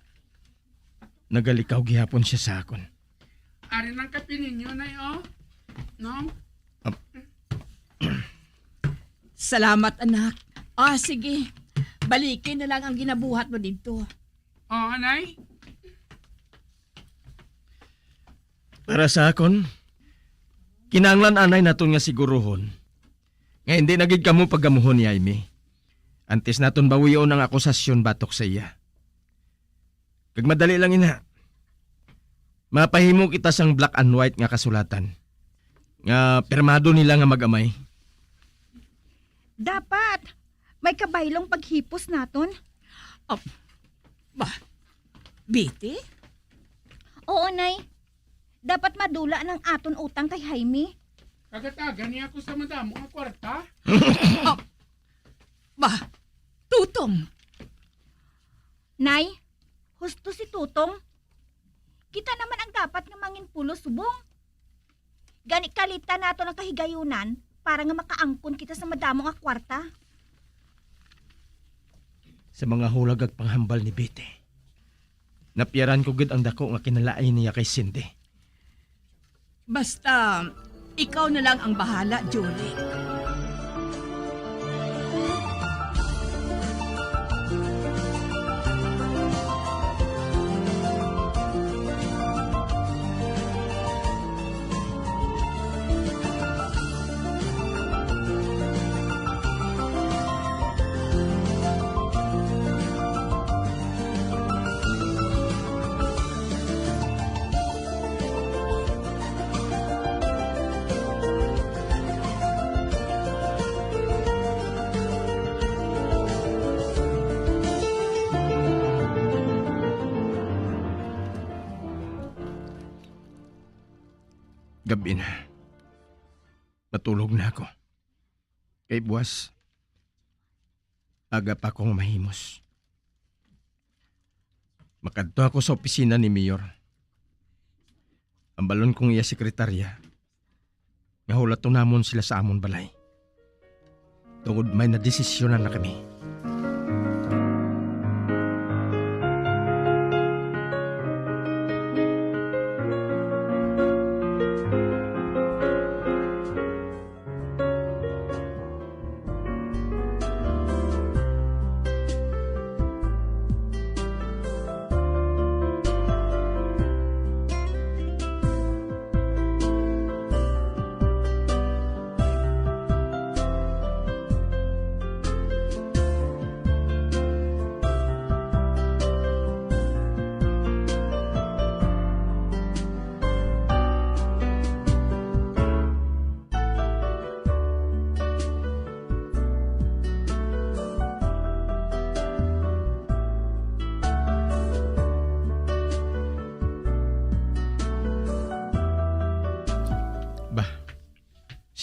Nagalikaw gihapon siya sa akon. Ari ng kape ninyo, Nay, oh. No? Salamat, anak. Sige. Balikin na lang ang ginabuhat mo dito. Oo, Nay. Para sa akon, kinanglan anay naton nga siguruhon nga hindi nagid kamo paggamuhon ni Jaime. Antes naton bawiyon ang akusasyon batok sa iya. Kag madali lang ina. Mapahimo kita sang black and white nga kasulatan. Nga pirmado nila nga mag-amay. Dapat. May kabaylong paghipos naton. Biti? Oo, Nay. Dapat madula ng aton utang kay Jaime. Kagatagan niya ako sa madamo ang kwarta. Tutong. Nay, husto si Tutong. Kita naman ang dapat nga mangin pulo subong. Gani kalita nato ng kahigayunan para nga makaangkon kita sa madamo nga kwarta. Sa mga hulag ag panghambal ni Bete, napiyaran ko gid ang dako nga kinalaay niya kay Cindy. Basta, ikaw na lang ang bahala, Julie. Gabi na. Matulog na ako. Kay buwas, aga pa akong mahimos. Makadto ako sa opisina ni Mayor. Ang balon kong iya sekretarya, nga hulato namon sila sa amon balay. Tungod may nadesisyonan na kami.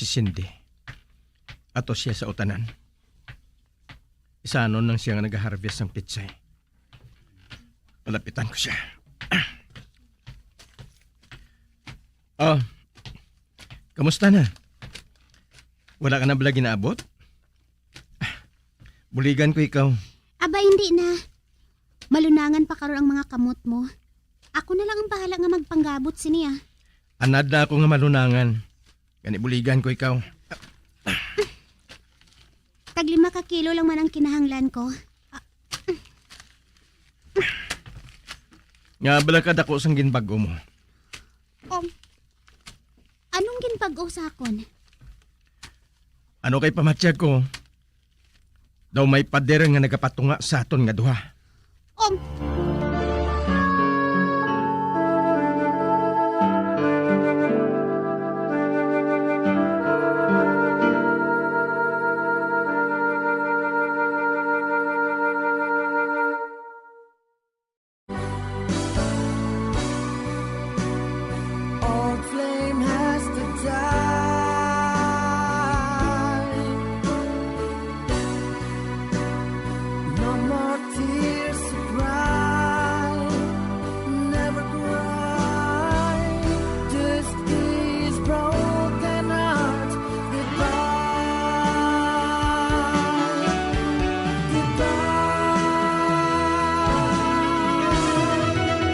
Si Cindy. Ato siya sa utanan. Isa anon nang siya nga nag-harvest ng pitsay. Palapitan ko siya. Kamusta na? Wala ka na bala ginaabot? Buligan ko ikaw. Aba, hindi na. Malunangan pa karon ang mga kamot mo. Ako na lang ang bahala nga magpanggabot siniya. Anad na ako nga malunangan. Gani buligan ko ikaw. Tag 5 kilo lang man ang kinahanglan ko. Nga bala ka dako sang ginbago mo. Anong ginpag-o sa akon? Ano kay pamatyag ko? Daw may pader nga nagapatunga sa aton nga duha. Old flame has to die. No more tears to cry. Never cry. Just these broken hearts goodbye. Goodbye.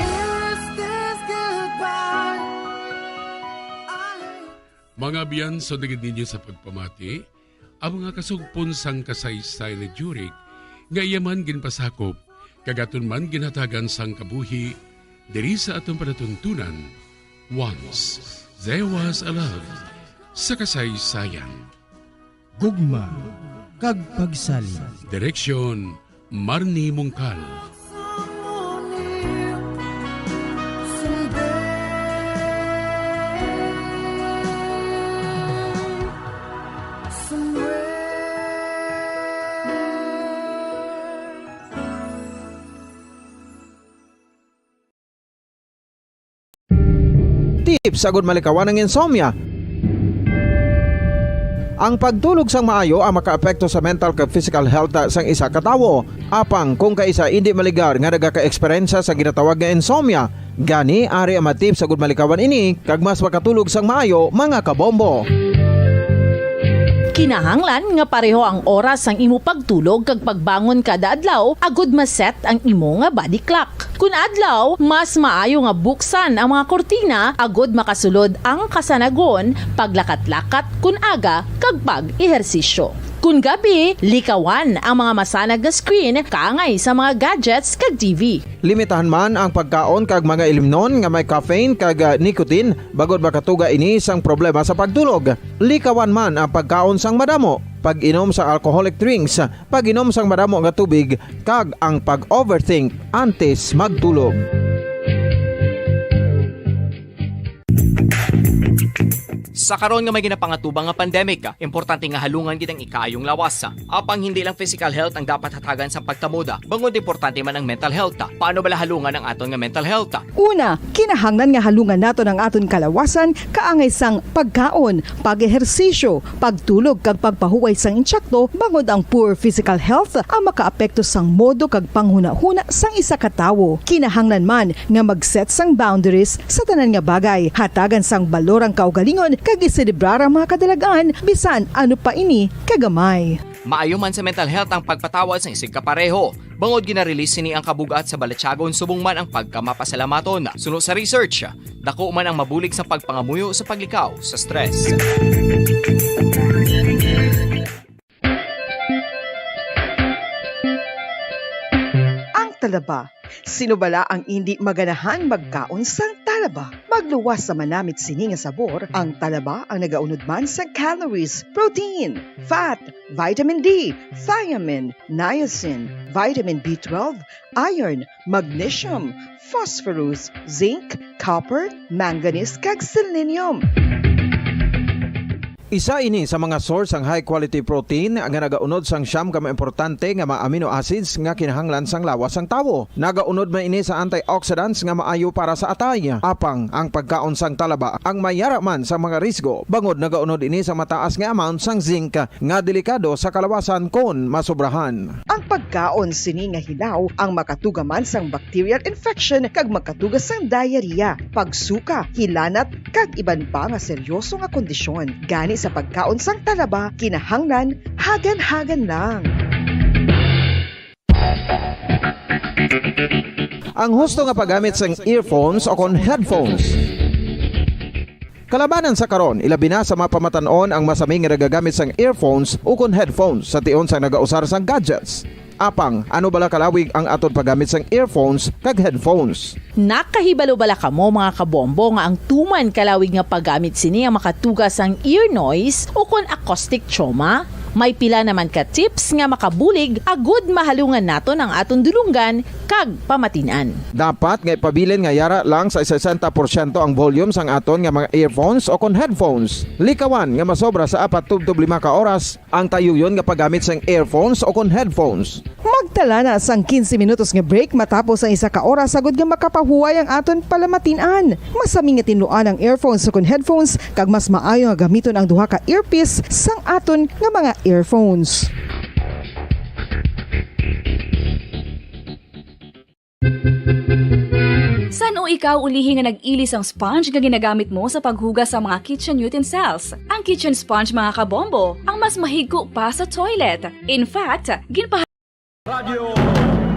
Is this goodbye? Mga biyan, so digid ninyo sa pagpamati, ang mga kasugpon sang kasaysay ni Jurek, nga iyaman ginpasakop, kagaton man ginhatagan sang kabuhi, diri sa atong panatuntunan, Once There Was a Love, sa kasaysayan. Gugma kag pagsalin. Direksyon, Marnie Mongkal. Tips sagud malikawan ng insomnia. Ang pagtulog sang maayo ang makaapekto sa mental kag physical health sang isa ka tawo. Apang kung kaisa hindi maligar nga nagaka-eksperyensya sa ginatawag nga insomnia, gani ari ang mga tips sagud malikawan ini kag mas makatulog sang maayo mga kabombo. Kinahanglan nga pareho ang oras ang imo pagtulog kag pagbangon kada adlaw agud maset ang imo nga body clock. Kun adlaw, mas maayo nga buksan ang mga kortina agud makasulod ang kasanagon, paglakat-lakat kun aga kag pag-ehersisyo. Kun gabi, likawan ang mga masanag nga screen kaangay sa mga gadgets kag TV. Limitahan man ang pagkaon kag mga ilimnon nga may caffeine kag nicotine bagod makatuga ini sang problema sa pagtulog. Likawan man ang pagkaon sang madamo, pag-inom sa alcoholic drinks, pag-inom sang madamo nga tubig kag ang pag-overthink antes magtulog. Sa karon nga may ginapangatubang nga pandemic, importante nga halungan gid ang ikayong lawas. Apang hindi lang physical health ang dapat hatagan sa pagtamuda, bangod importante man ang mental health. Paano bala halungan ang aton nga mental health? Una, kinahanglan nga halungan nato ang aton kalawasan kaangay sang pagkaon, pag-ehersisyo, pagtulog kag pagpahuway sang insyakto bangod ang poor physical health ang makaapekto sang modo kag panghuna-huna sang isa ka tawo. Kinahanglan man nga mag-set sang boundaries sa tanan nga bagay, hatagan sang balorang kaugalingon kag iselebrar ang mga kadalagan bisan ano pa ini kagamay. Maayo man sa mental health ang pagpatawad sa isig kapareho. Bangod ginarelease ni ang kabugat sa Balatsyagon subong man ang pagkamapasalamaton. Suno sa research, dako man ang mabulig sa pagpangamuyo sa paglikaw sa stress. Ang talaba. Sino bala ang hindi maganahan magkaon sang talaba? Magluwas sa manamit sini nga sabor, ang talaba ang nagaunod man sa calories, protein, fat, vitamin D, thiamine, niacin, vitamin B12, iron, magnesium, phosphorus, zinc, copper, manganese kag selenium. Isa ini sa mga source ang high quality protein nga nagaunod sang siyam ka importante nga mga amino acids nga kinahanglan sang lawas sang tawo. Nagaunod man ini sa antioxidants nga maayo para sa atay. Apang ang pagkaon sang talaba ang mayara man sa mga risgo. Bangod nagaunod ini sa mataas nga amount sang zinc nga delikado sa kalawasan kon masobrahan. Ang pagkaon sini nga hilaw ang makatugaman sang bacterial infection kag makatuga sang diarrhea, pagsuka, hilanat kag iban pa nga seryoso nga kondisyon. Gani sa pagkaon sang talaba, kinahanglan hagan-hagan lang. Ang husto nga paggamit sang earphones o kon headphones. Kalabanan sa karon, ilabi na sa mapamatanon ang masaming nga nagagamit sang earphones o kon headphones sa tion sang nagausar sang gadgets. Apang, ano bala kalawig ang aton paggamit sang earphones kag headphones? Nakahibalo bala kamo mga kabombo nga ang tuman kalawig nga paggamit sini ang makatugas ang ear noise o kon acoustic trauma? May pila naman ka tips nga makabulig agud mahalungan naton ang aton dulunggan kag pamatinan. Dapat nga ipabilin nga yara lang sa 60% ang volume sang aton nga mga earphones o kon headphones. Likawan nga masobra sa 4 to 5 ka oras ang tayuyon nga paggamit sang earphones o kon headphones. Magtala na sang 15 minutos nga break matapos ang 1 ka oras sagud nga makapahuway ang aton palamatinan. Masami nga tinluan ang earphones o kon headphones kag mas maayo nga gamiton ang duha ka earpiece sang aton nga mga earphones. San o ikaw ulihi nga nag-ilis ang sponge nga ginagamit mo sa paghugas sa mga kitchen utensils? Ang kitchen sponge mga kabombo, ang mas mahigko pa sa toilet. In fact, Radio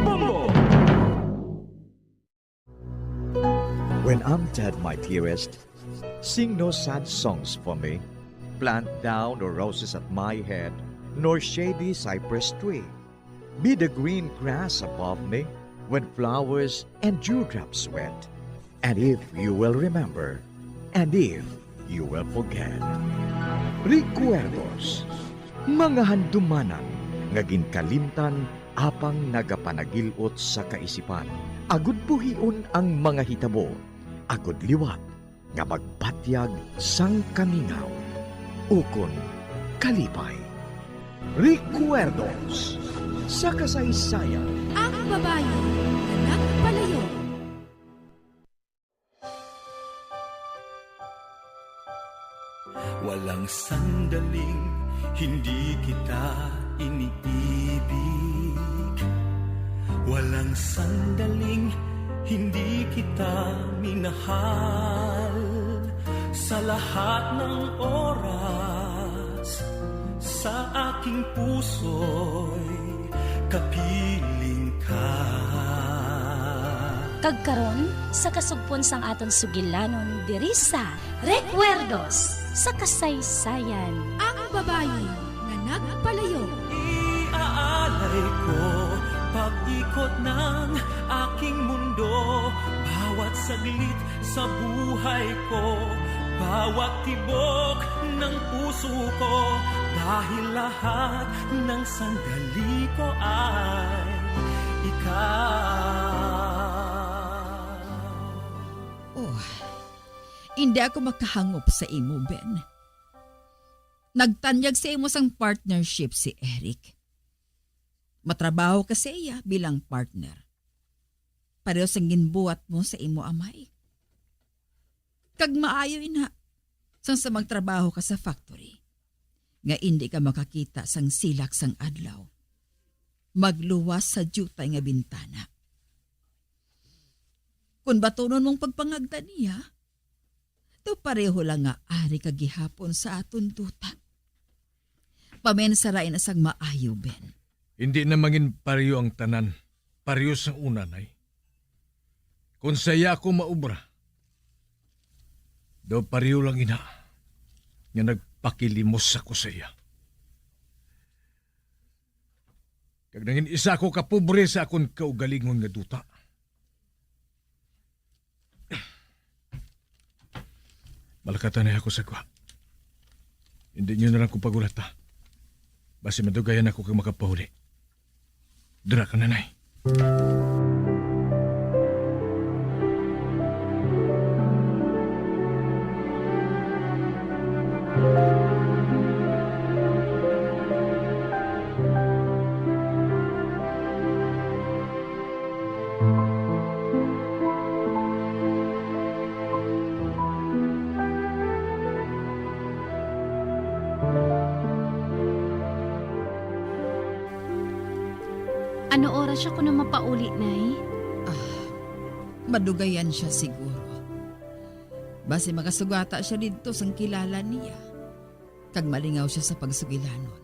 Bombo! When I'm dead, my dearest, sing no sad songs for me. Plant down no roses at my head, nor shady cypress tree. Be the green grass above me when flowers and dewdrops wet. And if you will remember, and if you will forget. Recuerdos, mga handumanan ngagin kalimtan apang nagapanagilot sa kaisipan. Agud buhion ang mga hitabo, agud liwat nga magpatyag sang kamingaw. Ukon kalipay. Recuerdos sa kasaysayan. Ang babae na nagpalayo. Walang sandaling hindi kita iniibig. Walang sandaling hindi kita minahal. Sa lahat ng oras, sa aking puso'y kapiling ka. Kagkaron sa kasugpon sang aton sugilanon diri sa Recuerdos sa kasaysayan. Ang babae na nagpalayo. Iaalay ko pag-ikot ng aking mundo, bawat saglit sa buhay ko, bawat tibok ng puso ko, dahil lahat ng sandali ko ay ikaw. Oh, hindi ako makahangop sa imo, Ben. Nagtanyag sa imo sang partnership si Eric. Matrabaho ka sa iya bilang partner. Pareho sang ginbuhat mo sa imo amay. Kag maayo ina, sang sa magtrabaho ka sa factory, nga hindi ka makakita sang silak sang adlaw. Magluwas sa jutay nga bintana. Kung batunon mong pagpangagda niya, to pareho lang nga ari ka gihapon sa aton duta. Pamensaray na sang maayo, Ben. Hindi na mangin pariyo ang tanan. Pariyo sang unanay. Kung saya ako maubra, daw pariyo lang ina nga nagpakilimos ako sa iya. Kag nangin isa ko kapobre sa akong kaugalingon nga duta. Malakatan na ako sa kwa. Hindi nyo na lang kong pagulata. Basi madugayan ako kang makapahuli. Dura ka, nanay. Ano oras siya ko na mapauli, Nay? Madugayan siya siguro. Basi makasugata siya dito sang kilala niya. Kag malingaw siya sa pagsugilanon.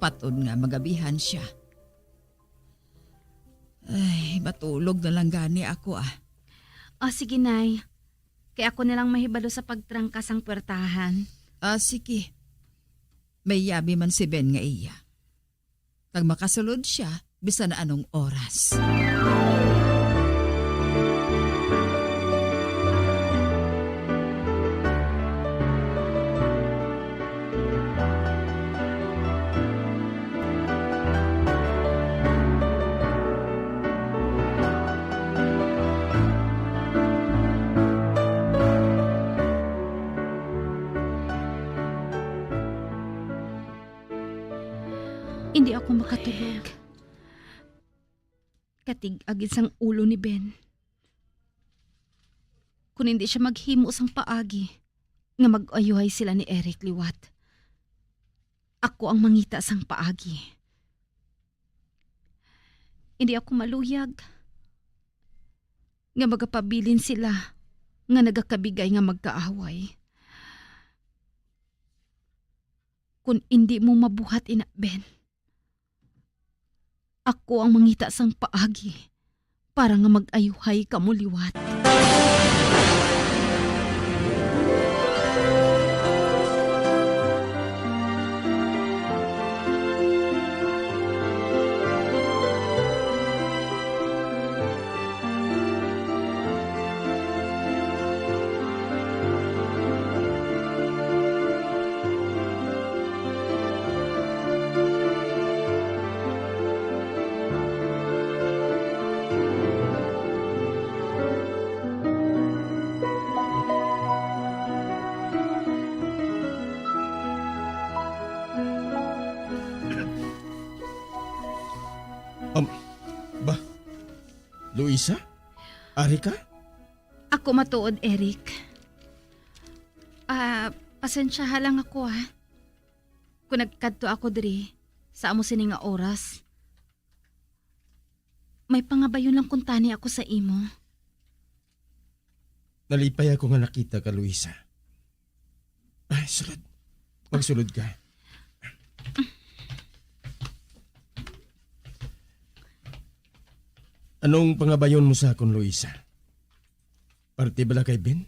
Patod nga magabihan siya. Ay, matulog na lang gani ako . Sige, Nay. Kaya ako nilang mahibalo sa pagtrangka sang puwertahan. Sige. May yabi man si Ben nga iya. Kag makasulod siya, bisa na anong oras. Hindi ako makatulog. Katig-agid sang ulo ni Ben. Kung hindi siya maghimo sang paagi, nga mag-ayuhay sila ni Eric liwat. Ako ang mangita sang paagi. Hindi ako maluyag. Nga magapabilin sila, nga nagakabigay nga magkaaway. Kung hindi mo mabuhat, ina Ben, ako ang mangita sang paagi para nga mag-ayuhay ka mo liwat. Ba? Luisa? Ari ka? Ako matuod, Eric. Pasensyaha lang ako kung nagkadto ako diri sa amo sini nga oras. May pangabayon lang kung tani ako sa imo. Nalipay ako nga nakita ka, Luisa. Ay, sulod. Magsulod ka. Anong pangabayon mo sa akon, Luisa? Parte bala kay Ben?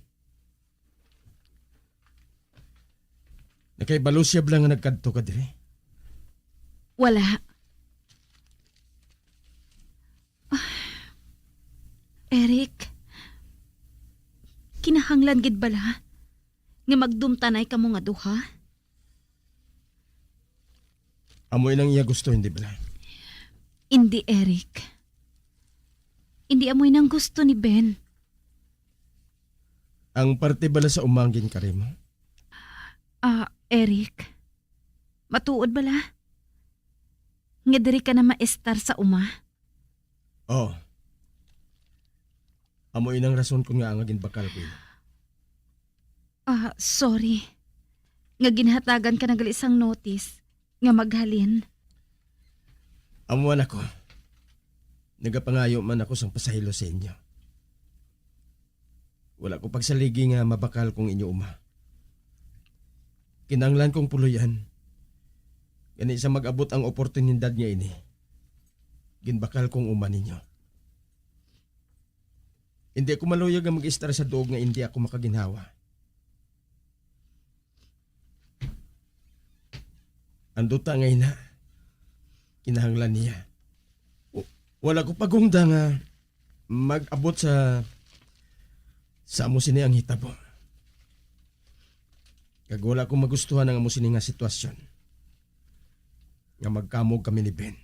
Nakaibalo siya bala nga nagkadto ka dire? Wala. Eric, kinahanglan gid bala nga magdumtanay kamo nga duha? Amoy nang iya gusto, hindi bala? Hindi, Eric. Hindi amoy nang gusto ni Ben. Ang parte bala sa umangin ka rin mo? Eric, matuod bala? Nga diri ka na maestar sa uma? Oo. Amoy nang rason ko nga ang aging bakal ko. Sorry. Nga ginhatagan ka ng isang notice nga maghalin. Amuan ako. Nagapangayo man ako sang pasahilo sa inyo. Wala ko pagsaligi nga mabakal kong inyo uma. Kinanglan kong puluyan. Gani sa mag-abot ang oportunidad niya ini. Ginbakal kong uma ninyo. Hindi ako maluyag ang mag-istar sa doog nga hindi ako makaginhawa. Anduta ngay na. Kinahanglan niya. Wala ko pagungda nga mag-abot sa amo sini ang hitabo. Kag wala ko magustuhan ang amo sini nga sitwasyon. Nga magkamog kami ni Ben.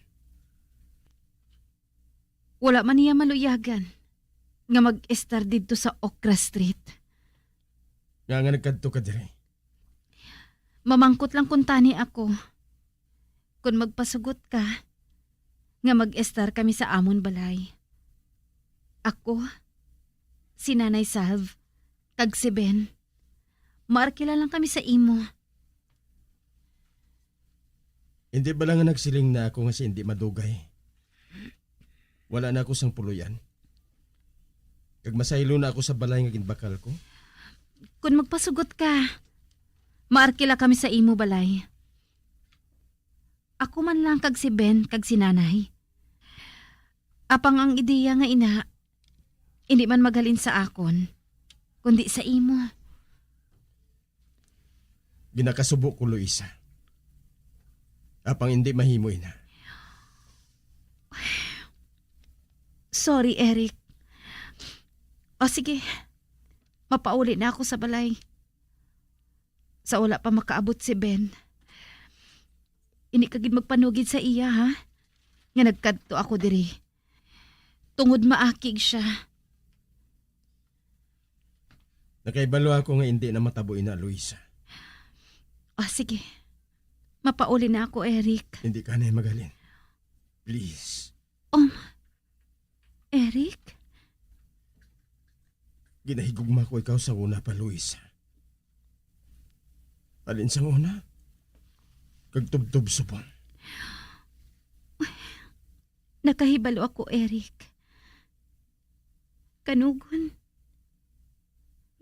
Wala man niya maluyagan nga mag-estar dito sa Okra Street. Nga nagkadto ka dire. Mamangkot lang kung tani ako. Kung magpasugot ka, nga mag-estar kami sa amon balay. Ako, si Nanay Salve, kag si Ben, maarkila lang kami sa imo. Hindi ba lang nga nagsiling na ako nga si hindi madugay? Wala na ako sang puluyan. Kag masaylo na ako sa balay nga ginbakal ko. Kung magpasugot ka, maarkila kami sa imo balay. Ako man lang kag si Ben kag si Nanay. Apang ang ideya nga ina, hindi man maghalin sa akon, kundi sa imo. Ginakasubo ko, Luisa. Apang hindi mahimoy na. Sorry, Eric. O sige, mapauli na ako sa balay. Sa wala pa makaabot si Ben. Ini kagid magpanugid sa iya, ha? Nga nagkadto ako diri. Tungod maakig siya. Nakaibalo ako nga hindi na matabuin na, Luisa. Sige. Mapauli na ako, Eric. Hindi ka na magalin. Please. Eric? Ginahigugma ko ikaw sa una pa, Luisa. Alin sa una? Kagtubtub subong. Nakahibalo ako, Eric. Kanugon.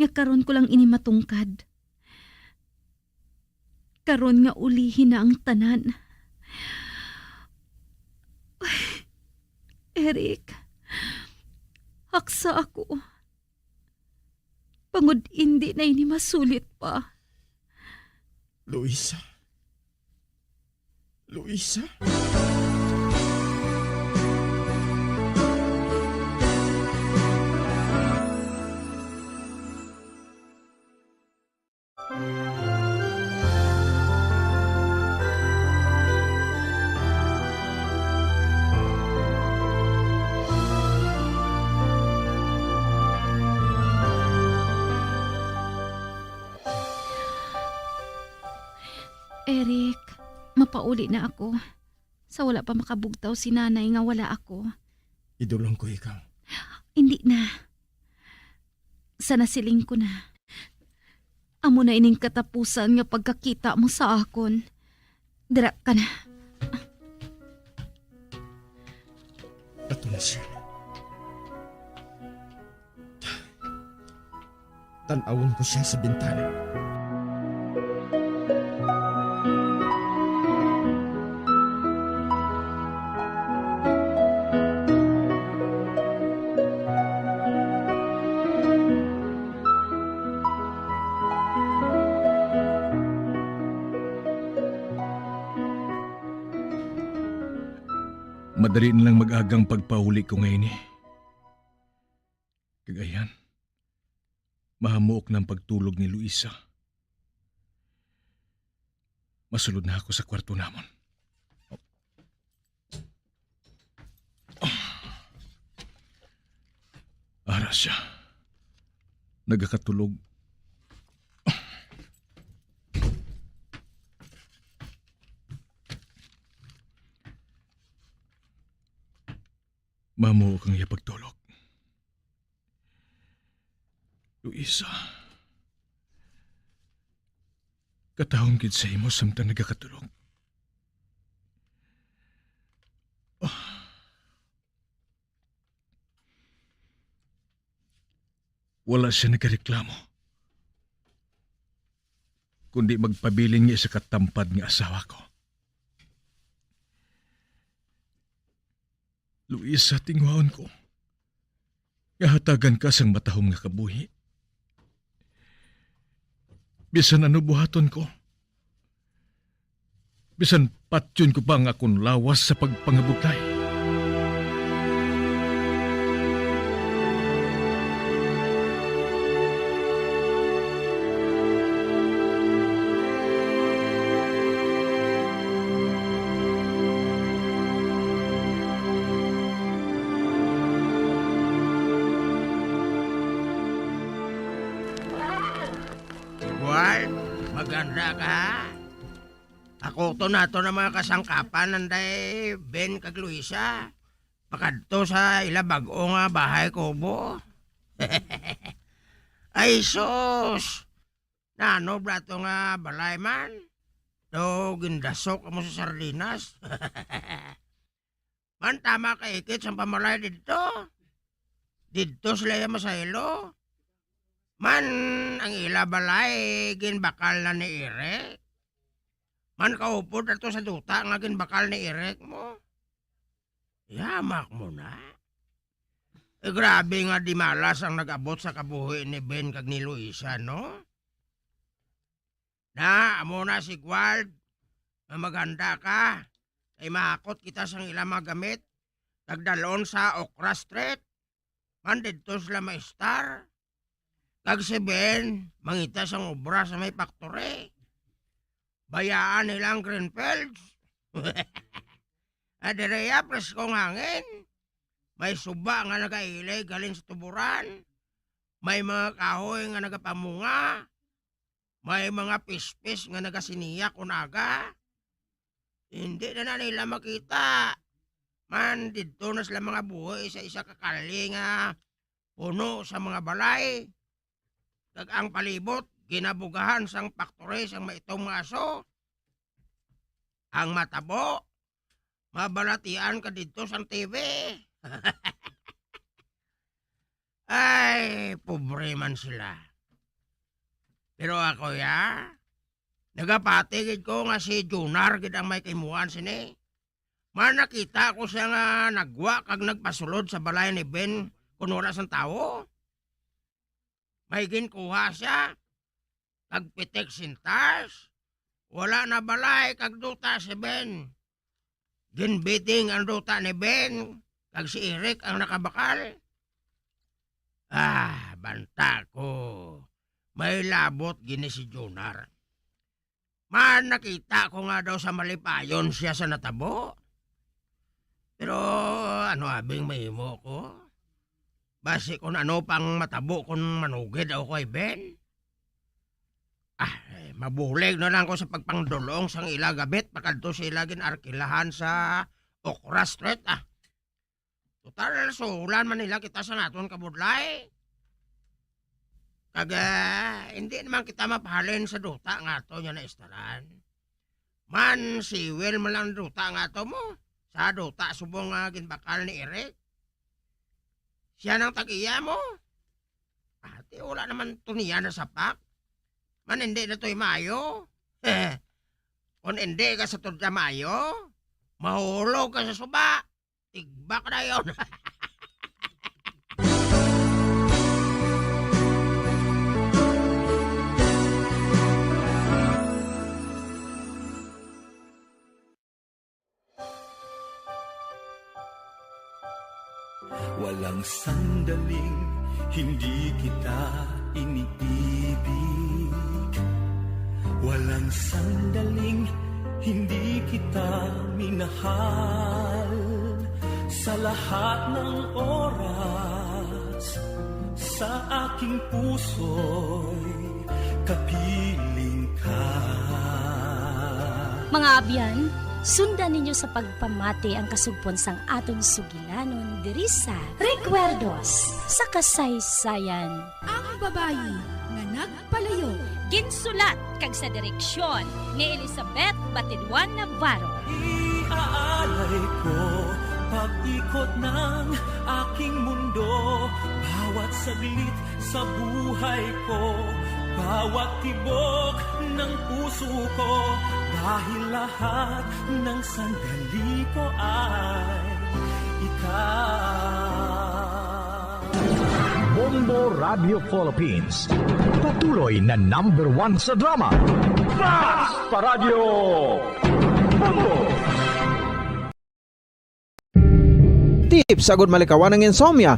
Nga karon ko lang ini matungkad. Karon nga ulihin na ang tanan. Eric, haksa ako. Pangod hindi na ini masulit pa. Luisa? Luisa? Eric, mapauli na ako. Sa wala pa makabugtaw si nanay nga wala ako. Idulong ko ikaw. Hindi na. Sa nasiling ko na. Amo na ining katapusan nga pagkakita mo sa akon. Dira ka na. Ato na siya. Tanawon ko siya sa bintana. Madali na lang mag-agang pagpahuli ko ngayon eh. Kagayan, mahamuok ng pagtulog ni Luisa. Masulod na ako sa kwarto namon. Ara siya. Nagakatulog. Mamuo kang iya pagtulog. Luisa, katahong gid sa imo samtang nagakatulog. Wala siya nagreklamo. Kundi magpabiling niya sa katampad ng asawa ko. Luisa, tingwaon ko. Ngahatagan ka sang matahong nga kabuhi. Bisan ano buhaton ko. Bisan patyon ko pa ang akong lawas sa pagpangabuklay. Maganda ka. Ako to na to na mga kasangkapan nanday Ben kag Luisa. Pakadto sa ilabago nga bahay ko bo. Ay sus. Nano brato nga balay man. Do gindasok mo sa sardinas. Man tama ka ikit sa pamalay dito. Dito sila yung masaylo. Man, ang ilabalay, ginbakal na ni Irek. Man, kaupod na to sa duta, nga ginbakal ni Irek mo. Yamak mo na. Grabe nga di malas ang nag-abot sa kabuhi ni Ben kag ni Luisa, no? Na, amo na si Gwald, na maganda ka. Ay makakot kita sang ilang magamit. Nagdalon sa Okra Street. Man, dito sila may star. Kag si Ben, mangita sang obra sa may factory. Bayaan nilang Greenfields. Adireya, preskong hangin. May suba nga nagailay galing sa tuburan. May mga kahoy nga nagapamunga. May mga pispis nga nagasiniyak unaga. Hindi na nila makita. Man, dito na sila mga buhay sa isa kakali nga puno sa mga balay. Kag ang palibot, ginabugahan sang factory sang maitong mga aso. Ang matabo, mabalatian ka dito sang TV. Ay, pobre man sila. Pero ako ya, nagapatigid ko nga si Junar gid ang may kimuhan sini. Man nakita ko siya nga nagwa kag nagpasulod sa balay ni Ben kung wala sang tao. May ginkuha siya, kag pitik sintas, wala na balay kag duta si Ben. Ginbiting ang duta ni Ben, kag si Eric ang nakabakal. Ah, banta ko, may labot gini si Junar. Man, nakita ko nga daw sa malipayon siya sa natabo. Pero ano abing mahimo ko? Basi kung ano pang matabo kung manugid ako kay Ben. Ah, mabulig na lang ko sa pagpangdulong sang ila gabit pakadto sila ginarkilahan sa Okra Street Total, sulan man nila kita sa naton kabudlay. Hindi naman kita mapahalin sa duta nga to niya na istaran. Man, si Will man lang duta nga to mo. Sa duta subong ginbakal ni Eric. Siya nang tag-iya mo. Ate, wala naman to niya na sapak. Man, hindi na to'y mayo. Kung hindi ka sa tudya mayo, mahulog ka sa suba. Tigbak na yun. Walang sandaling hindi kita iniibig. Walang sandaling hindi kita minahal. Sa lahat ng oras, sa aking puso'y kapiling ka. Mga abyan, sundan ninyo sa pagpamati ang kasugpon sang aton sugilanon diri sa Recuerdos sa kasaysayan. Ang babayi nga nagpalayo. Ginsulat kag sa direksyon ni Elizabeth Batidwan Navarro. Iaalay ko pag-ikot ng aking mundo, bawat saglit sa buhay ko, bawat tibok ng puso ko, dahil lahat ng sandali ko ay ikaw. Bombo Radio Philippines, patuloy na #1 sa drama. Basta Radio Bombo! Tips sa good malikawan ng insomnia.